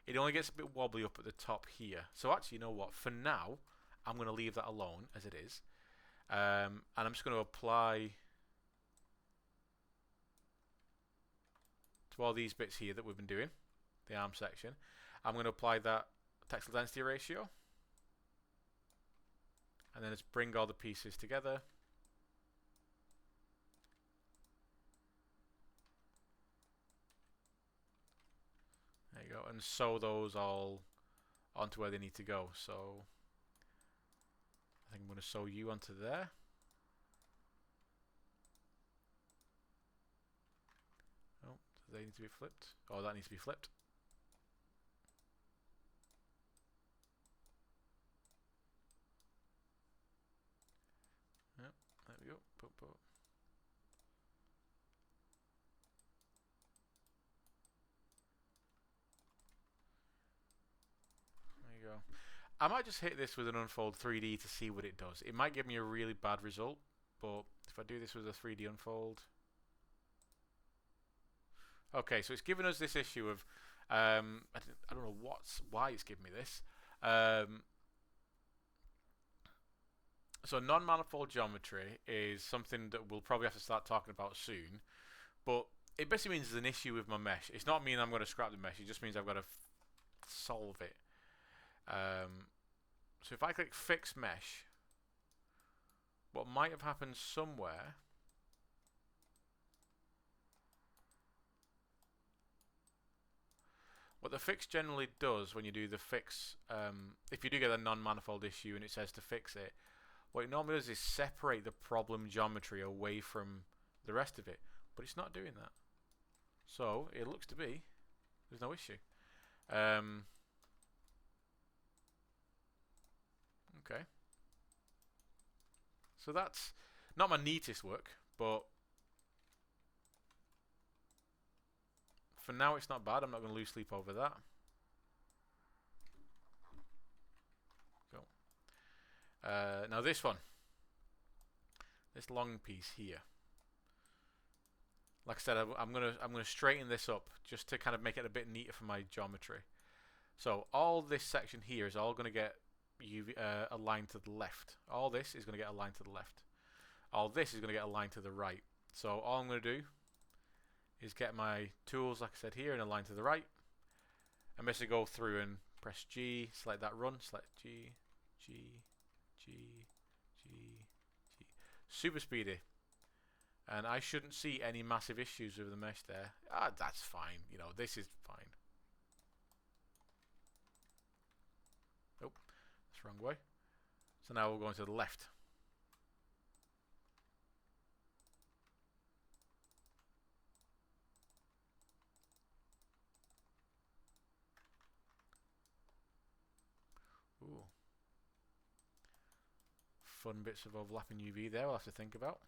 It only gets a bit wobbly up at the top here. So actually, you know what? For now, I'm going to leave that alone as it is. And I'm just going to apply to all these bits here that we've been doing, the arm section. I'm going to apply that textile density ratio. And then let's bring all the pieces together. There you go. And sew those all onto where they need to go. So I think I'm going to sew you onto there. Oh, do they need to be flipped? Oh, that needs to be flipped. Yep, there we go. Pop, pop. There you go. I might just hit this with an unfold 3D to see what it does. It might give me a really bad result, but if I do this with a 3D unfold... Okay, so it's given us this issue of... I don't know why it's giving me this. So non-manifold geometry is something that we'll probably have to start talking about soon. But it basically means there's an issue with my mesh. It's not mean I'm going to scrap the mesh. It just means I've got to solve it. So if I click Fix Mesh, what might have happened somewhere... What the fix generally does when you do the fix, if you do get a non-manifold issue and it says to fix it, what it normally does is separate the problem geometry away from the rest of it. But it's not doing that. So it looks to be there's no issue. Okay. So that's not my neatest work, but for now it's not bad. I'm not going to lose sleep over that. Go. Now this one, this long piece here. Like I said, I'm gonna straighten this up just to kind of make it a bit neater for my geometry. So all this section here is all going to get aligned to the left. All this is going to get aligned to the left. All this is going to get aligned to the right. So all I'm going to do is get my tools, like I said here, and align to the right. I'm basically go through and press G, select that run, select G, G, G, G, G. Super speedy. And I shouldn't see any massive issues with the mesh there. Ah, that's fine. You know, this is fine. Oh, that's the wrong way. So now we're going to the left. Ooh. Fun bits of overlapping UV there we'll have to think about.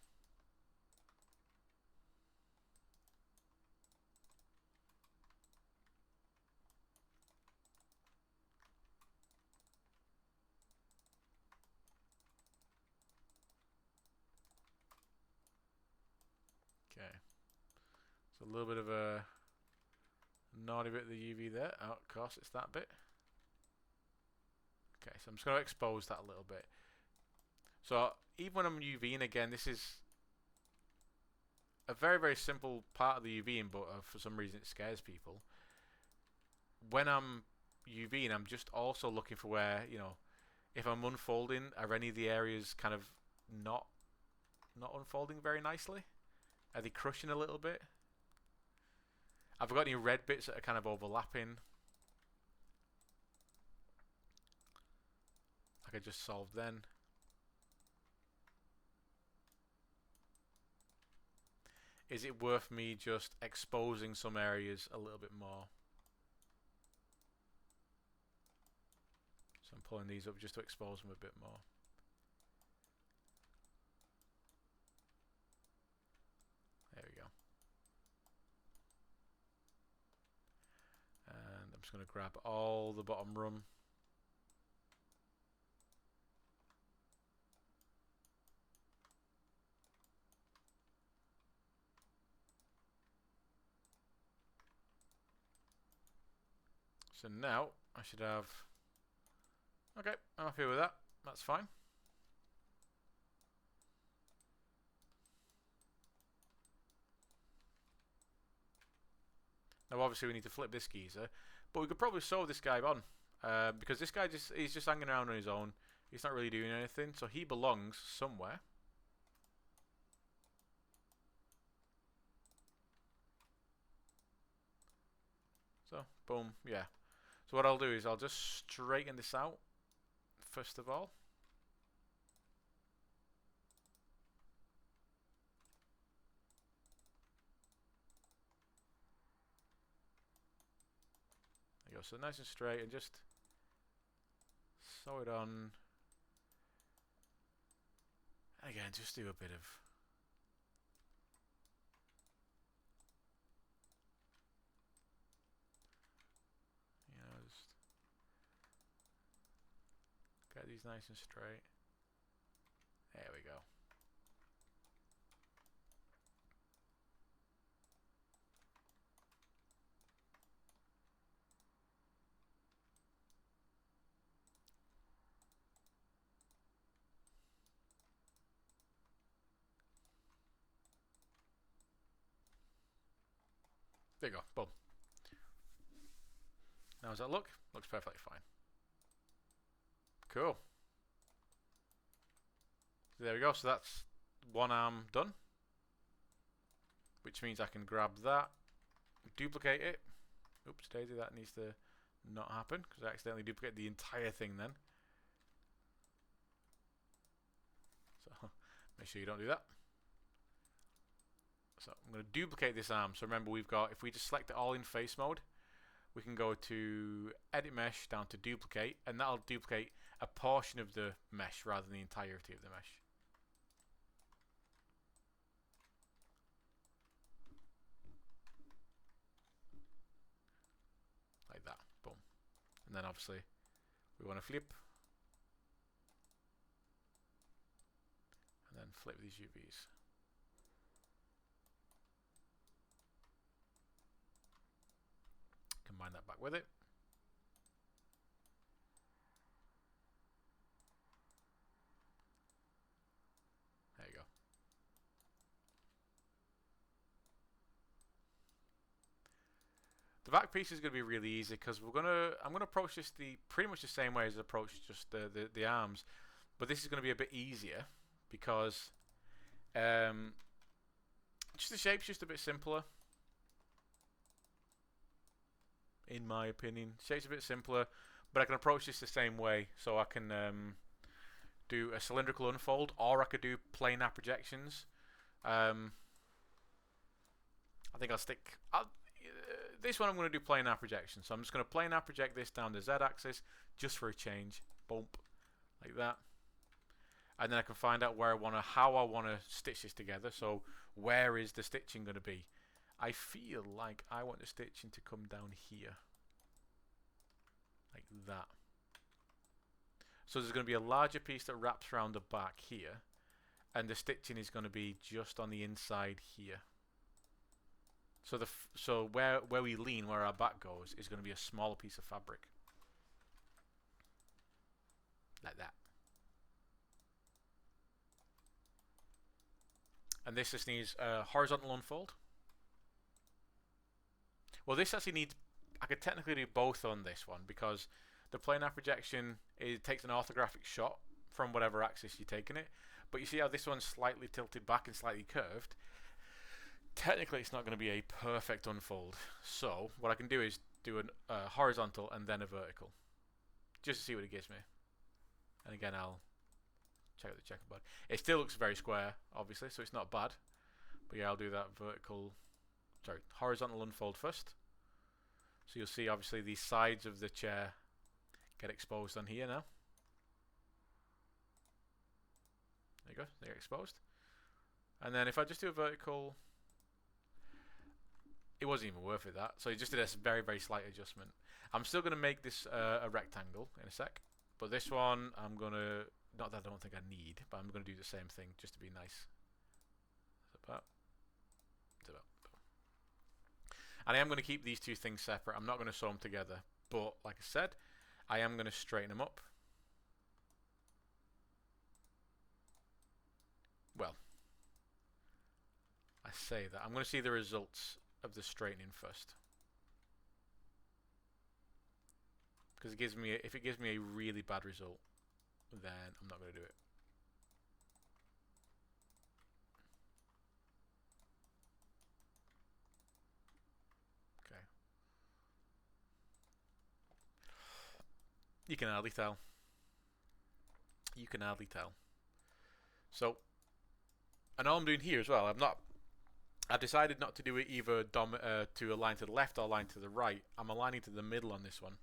Okay. So a little bit of a naughty bit of the UV there. Oh, of course, it's that bit. Okay, so I'm just going to expose that a little bit. So even when I'm UVing, again, this is a very, very simple part of the UVing, but for some reason it scares people. When I'm UVing, I'm just also looking for where, you know, if I'm unfolding, are any of the areas kind of not unfolding very nicely? Are they crushing a little bit? Have I got any red bits that are kind of overlapping? Like I just solved then. Is it worth me just exposing some areas a little bit more? So I'm pulling these up just to expose them a bit more. There we go. And I'm just going to grab all the bottom run. So now I should have... Okay, I'm happy with that. That's fine. Now obviously we need to flip this geezer, but we could probably sew this guy on, because this guy he's just hanging around on his own. He's not really doing anything, so he belongs somewhere. So boom, yeah. So what I'll do is I'll just straighten this out first of all. go. So nice and straight, and just sew it on. Again, just do a bit of just get these nice and straight. There we go. There you go. Boom. Now does that look? Looks perfectly fine. Cool. So there we go. So that's one arm done. Which means I can grab that, duplicate it. Oops, Daisy, that needs to not happen because I accidentally duplicated the entire thing then. So make sure you don't do that. So I'm going to duplicate this arm. So remember, we've got, if we just select it all in face mode, we can go to edit mesh, down to duplicate, and that'll duplicate a portion of the mesh rather than the entirety of the mesh. Like that. Boom. And then obviously we want to flip. And then flip these UVs. Combine that back with it. There you go. The back piece is going to be really easy because I'm gonna approach this pretty much the same way as I approached just the arms, but this is going to be a bit easier because just the shape's just a bit simpler. In my opinion, shape's a bit simpler, but I can approach this the same way. So I can do a cylindrical unfold, or I could do planar projections. I think I'll stick. This one I'm going to do planar projection. So I'm just going to planar project this down the Z-axis just for a change. Boom, like that. And then I can find out how I want to stitch this together. So where is the stitching going to be? I feel like I want the stitching to come down here. Like that. So there's going to be a larger piece that wraps around the back here. And the stitching is going to be just on the inside here. So where we lean, where our back goes, is going to be a smaller piece of fabric. Like that. And this just needs a horizontal unfold. Well, this actually needs, I could technically do both on this one because the planar projection, it takes an orthographic shot from whatever axis you're taking it. But you see how this one's slightly tilted back and slightly curved? Technically, it's not going to be a perfect unfold. So what I can do is do a horizontal and then a vertical, just to see what it gives me. And again, I'll check out the checkerboard. It still looks very square, obviously, so it's not bad. But yeah, I'll do that horizontal unfold first. So you'll see, obviously, the sides of the chair get exposed on here now. There you go, they're exposed. And then if I just do a vertical, it wasn't even worth it, that. So you just did a very, very slight adjustment. I'm still going to make this a rectangle in a sec. But this one, I'm going to, not that I don't think I need, but I'm going to do the same thing just to be nice. And I am going to keep these two things separate. I'm not going to sew them together. But like I said, I am going to straighten them up. Well, I say that. I'm going to see the results of the straightening first. Because it gives me, if it gives me a really bad result, then I'm not going to do it. Okay. You can hardly tell. You can hardly tell. So, and all I'm doing here as well, I'm not I've decided not to do it either to align to the left or align to the right. I'm aligning to the middle on this one.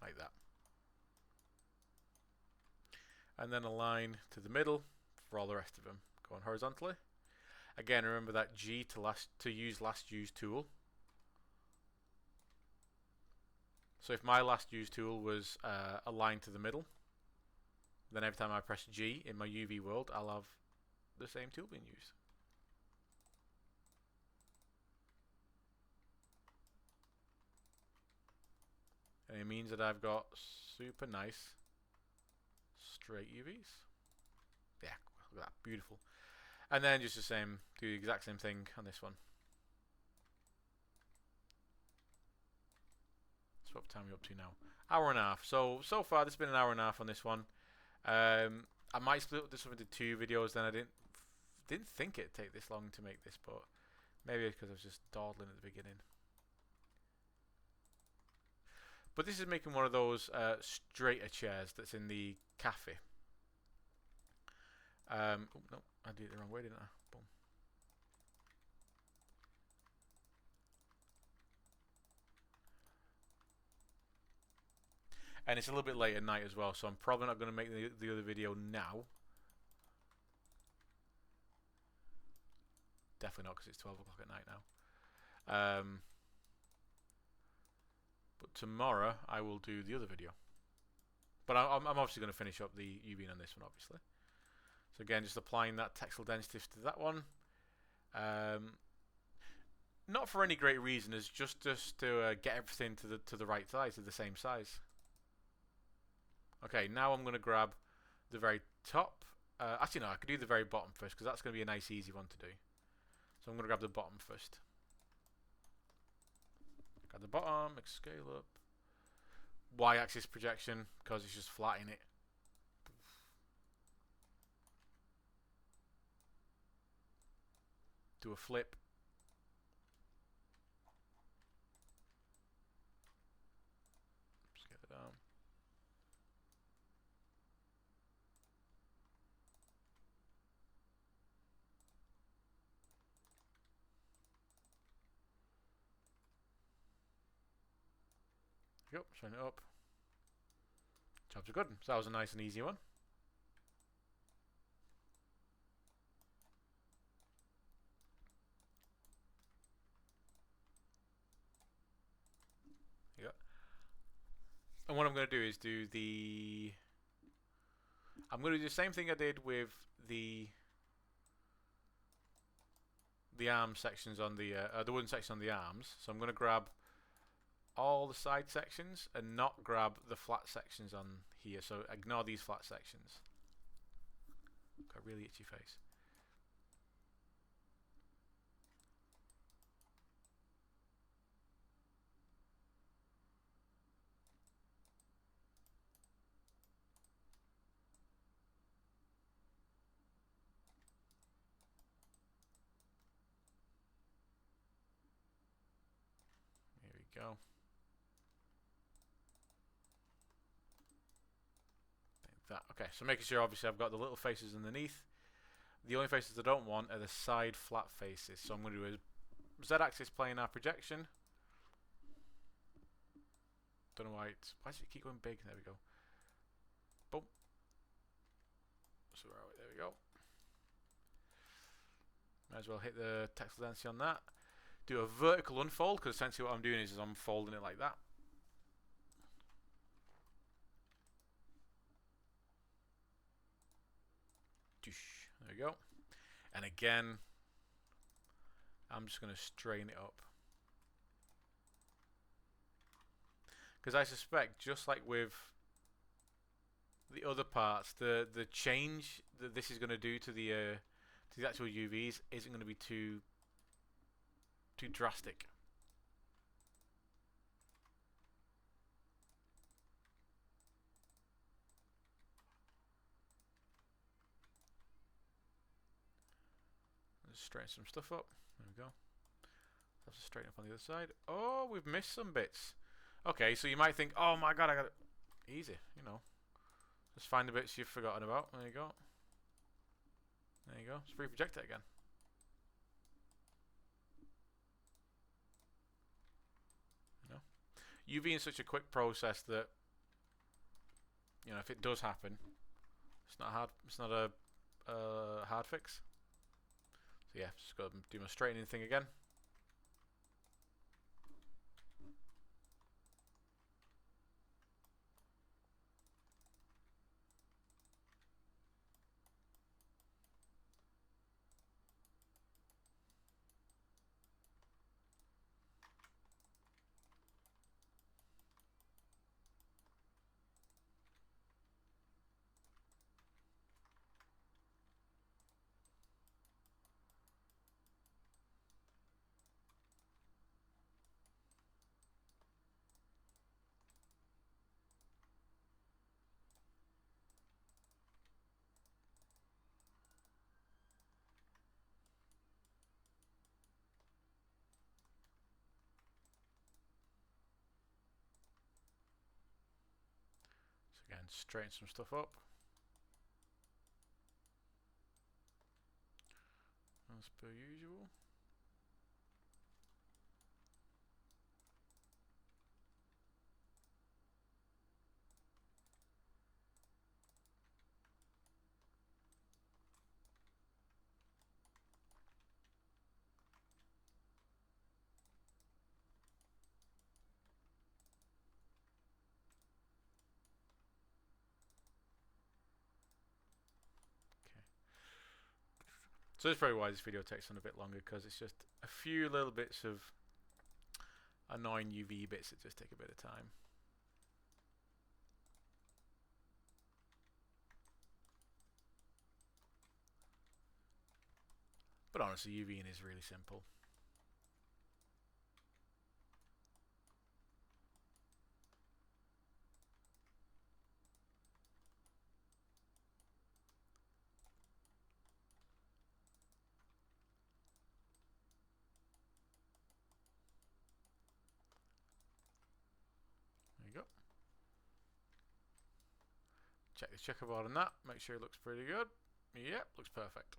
Like that. And then align to the middle for all the rest of them. Going horizontally. Again, remember that G to use last use tool. So if my last use tool was aligned to the middle, then every time I press G in my UV world, I'll have the same tool being used. And it means that I've got super nice straight UVs. Yeah, look at that, beautiful. And then just the same, do the exact same thing on this one. So what time are we up to now? Hour and a half. So far this has been an hour and a half on this one. I might split this up into 2 videos. Then I didn't think it'd take this long to make this, but maybe because I was just dawdling at the beginning. But this is making one of those straighter chairs that's in the cafe. Oh no, I did it the wrong way, didn't I? Boom. And it's a little bit late at night as well, so I'm probably not going to make the other video now. Definitely not, because it's 12 o'clock at night now. But tomorrow I will do the other video. But I'm obviously going to finish up the UV on this one, obviously. So again, just applying that textile density to that one. Not for any great reason, it's just to get everything to the right size, to the same size. Okay, now I'm going to grab the very top. Actually, no, I could do the very bottom first, because that's going to be a nice, easy one to do. So I'm going to grab the bottom first. Grab the bottom, scale up. Y-axis projection, because it's just flat in it. Do a flip. Scale it down. Yep, shine it up. Jobs are good. So that was a nice and easy one. Yeah. And what I'm going to do is I'm going to do the same thing I did with the arm sections on the wooden section on the arms. So I'm going to grab all the side sections and not grab the flat sections on here. So ignore these flat sections. Got a really itchy face. Here we go. That. Okay, so making sure obviously I've got the little faces underneath. The only faces I don't want are the side flat faces. So I'm going to do a Z-axis planar projection. Don't know why does it keep going big? There we go. Boom. So there we go. Might as well hit the textile density on that. Do a vertical unfold, because essentially what I'm doing is I'm folding it like that. There we go. And again, I'm just going to strain it up. Because I suspect, just like with the other parts, the change that this is going to do to the actual UVs isn't going to be too drastic. Let's straighten some stuff up. There we go. Have to straighten up on the other side. Oh, we've missed some bits. Okay, so you might think, oh my god, I got it. Easy, you know. Just find the bits you've forgotten about. There you go. There you go. Just reproject it again. You know, UV is such a quick process that, you know, if it does happen, it's not hard. It's not a hard fix. So yeah, just go and do my straightening thing again. Again, straighten some stuff up. As per usual. So that's probably why this video takes on a bit longer, because it's just a few little bits of annoying UV bits that just take a bit of time. But honestly, UVing is really simple. There you go. Check the checkerboard on that. Make sure it looks pretty good. Yep, looks perfect.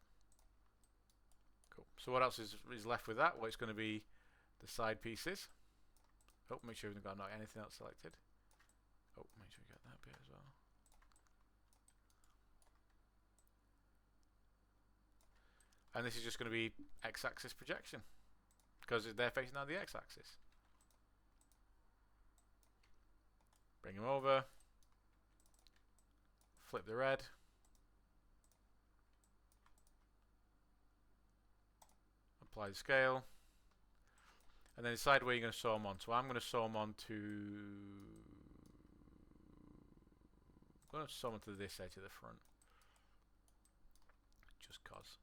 Cool. So what else is left with that? Well, it's going to be the side pieces. Oh, make sure we've got not anything else selected. Oh, make sure we get that bit as well. And this is just going to be x-axis projection, because they're facing now the x-axis. Bring them over. Flip the red. Apply the scale. And then decide where you're going to sew them on. So I'm going to sew them on to... I'm going to sew them to this edge of the front. Just cause.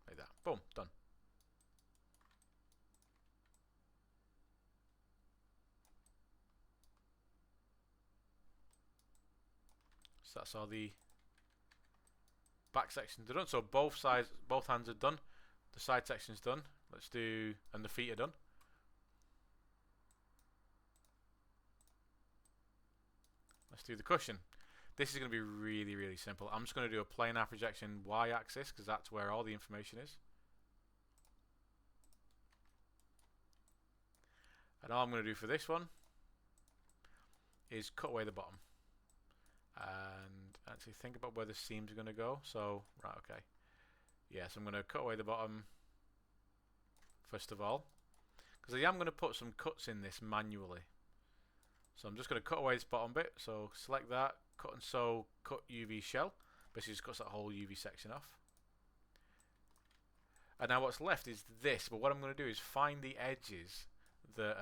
Like that. Boom. Done. So that's all the back sections are done. So both sides, both hands are done. The side section's done. Let's do, and the feet are done. Let's do the cushion. This is going to be really, really simple. I'm just going to do a planar projection y-axis, because that's where all the information is. And all I'm going to do for this one is cut away the bottom. And actually think about where the seams are going to go. So, right, okay. Yes, I'm going to cut away the bottom first of all, because I am going to put some cuts in this manually. So I'm just going to cut away this bottom bit. So select that, cut and sew, cut UV shell. Basically just cuts that whole UV section off. And now what's left is this, but what I'm going to do is find the edges that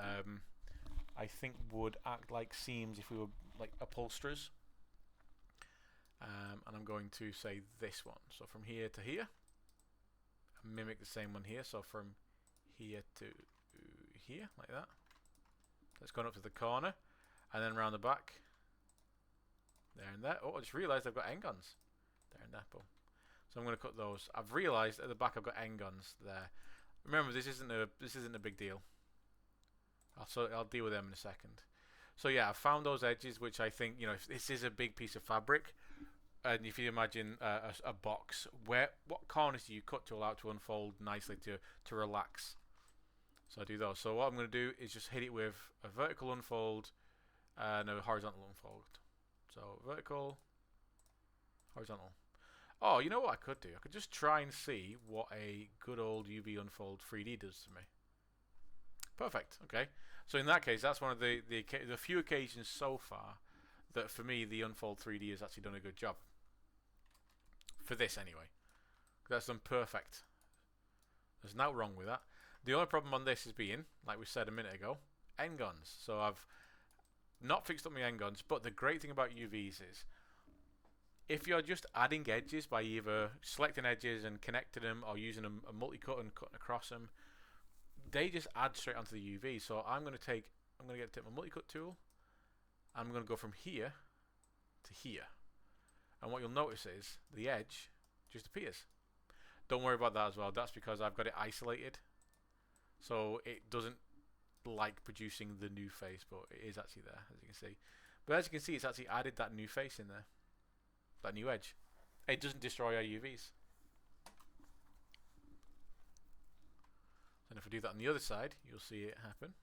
I think would act like seams if we were like upholsterers. And I'm going to say this one. So from here to here. And mimic the same one here. So from here to here, like that. That's gone up to the corner. And then around the back. There and there. Oh, I just realised I've got end guns. There and there. Boom. So I'm going to cut those. I've realised at the back I've got N-gons there. Remember, this isn't a big deal. I'll deal with them in a second. So yeah, I've found those edges, which I think, you know, if this is a big piece of fabric, and if you imagine a box, what corners do you cut to allow it to unfold nicely to relax? So I do those. So what I'm going to do is just hit it with a vertical unfold and a horizontal unfold. So vertical, horizontal. Oh, you know what I could do? I could just try and see what a good old UV unfold 3D does to me. Perfect. Okay. So in that case, that's one of the few occasions so far that for me the unfold 3D has actually done a good job. For this anyway. That's done perfect. There's nothing wrong with that. The only problem on this is being, like we said a minute ago, N-gons. So I've not fixed up my N-gons, but the great thing about UVs is if you're just adding edges by either selecting edges and connecting them or using a multi-cut and cutting across them, they just add straight onto the UV. So I'm going to take my multi-cut tool. I'm going to go from here to here. And what you'll notice is the edge just appears. Don't worry about that as well. That's because I've got it isolated. So it doesn't like producing the new face, but it is actually there, as you can see. But as you can see, it's actually added that new face in there. That new edge. It doesn't destroy our UVs. And if I do that on the other side, you'll see it happen.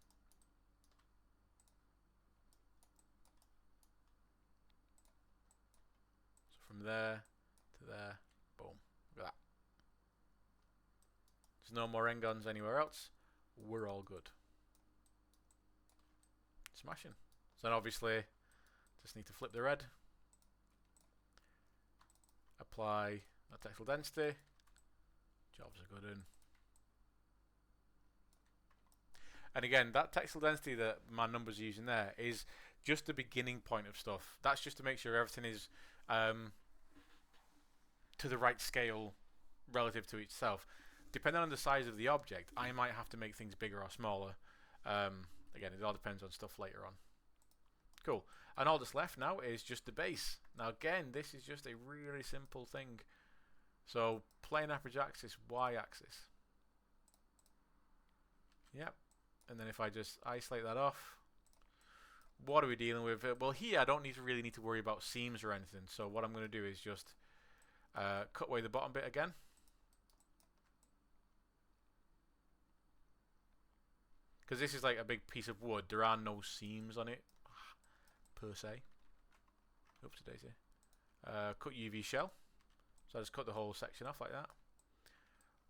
So from there to there, boom. Look at that. There's no more N-gons anywhere else. We're all good. Smashing. So then obviously, just need to flip the red. Apply that textile density. Jobs are good in. And again, that textile density that my numbers are using there is just the beginning point of stuff. That's just to make sure everything is to the right scale relative to itself. Depending on the size of the object, I might have to make things bigger or smaller. Again, it all depends on stuff later on. Cool. And all that's left now is just the base. Now again, this is just a really simple thing. So plane average axis, y-axis. Yep. And then if I just isolate that off, what are we dealing with? Well, here I don't really need to worry about seams or anything. So what I'm going to do is just cut away the bottom bit again. Because this is like a big piece of wood. There are no seams on it, per se. Oops, daisy. Cut UV shell. So I just cut the whole section off like that.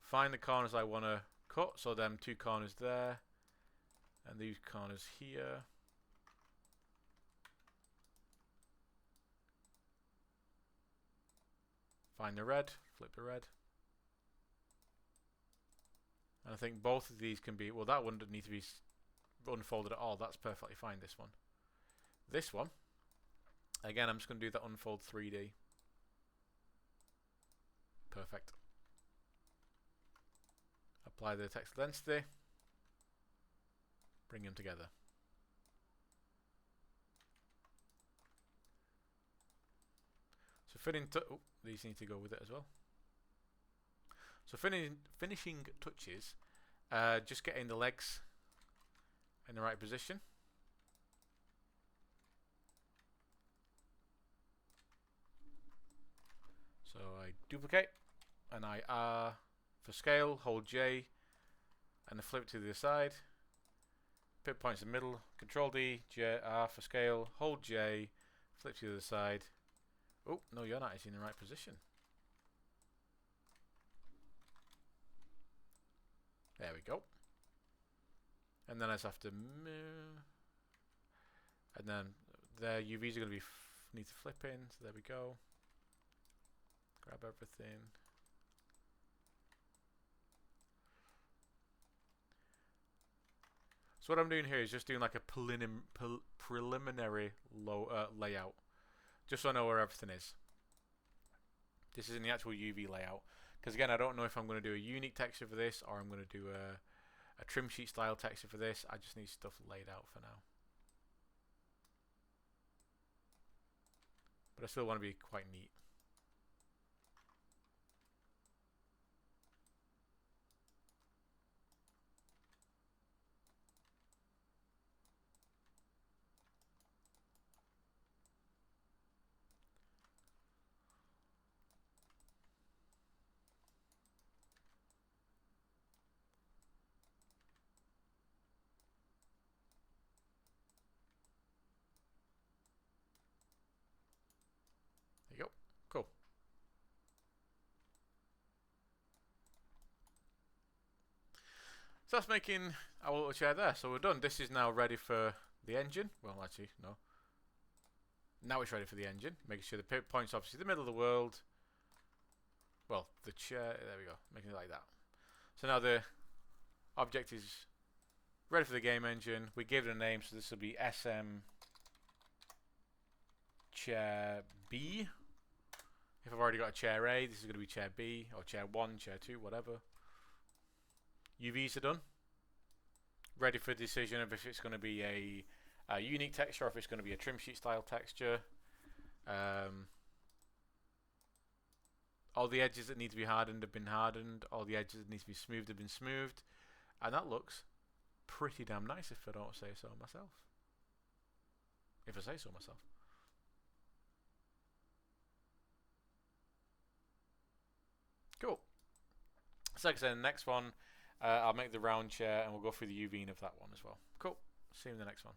Find the corners I want to cut. So them two corners there. And these corners here. Find the red. Flip the red. And I think both of these can be, well, that one doesn't need to be unfolded at all. That's perfectly fine, this one. This one, again, I'm just going to do that unfold 3D. Perfect. Apply the textile density. Bring them together. So these need to go with it as well. So finishing touches, just getting the legs in the right position. So I duplicate, and I R for scale, hold J, and I flip it to the other side. Pivot points in the middle, Control D, J, R for scale, hold J, flip to the other side. Oh, no, you're not actually in the right position. There we go. And then I just have to move. And then the UVs are going to need to flip in. So there we go. Grab everything. So what I'm doing here is just doing like a preliminary layout. Just so I know where everything is. This is in the actual UV layout. Because again, I don't know if I'm going to do a unique texture for this or I'm going to do a trim sheet style texture for this. I just need stuff laid out for now. But I still want to be quite neat. So that's making our little chair there. So we're done. This is now ready for the engine. Well, actually, no. Now it's ready for the engine. Making sure the point's obviously the middle of the world. Well, the chair, there we go. Making it like that. So now the object is ready for the game engine. We gave it a name, so this will be SM Chair B. If I've already got a chair A, this is going to be chair B, or chair 1, chair 2, whatever. UVs are done. Ready for decision of if it's going to be a unique texture or if it's going to be a trim sheet style texture. All the edges that need to be hardened have been hardened. All the edges that need to be smoothed have been smoothed. And that looks pretty damn nice if I don't say so myself. If I say so myself. Cool. So like I said, the next one, I'll make the round chair and we'll go through the UVing of that one as well. Cool. See you in the next one.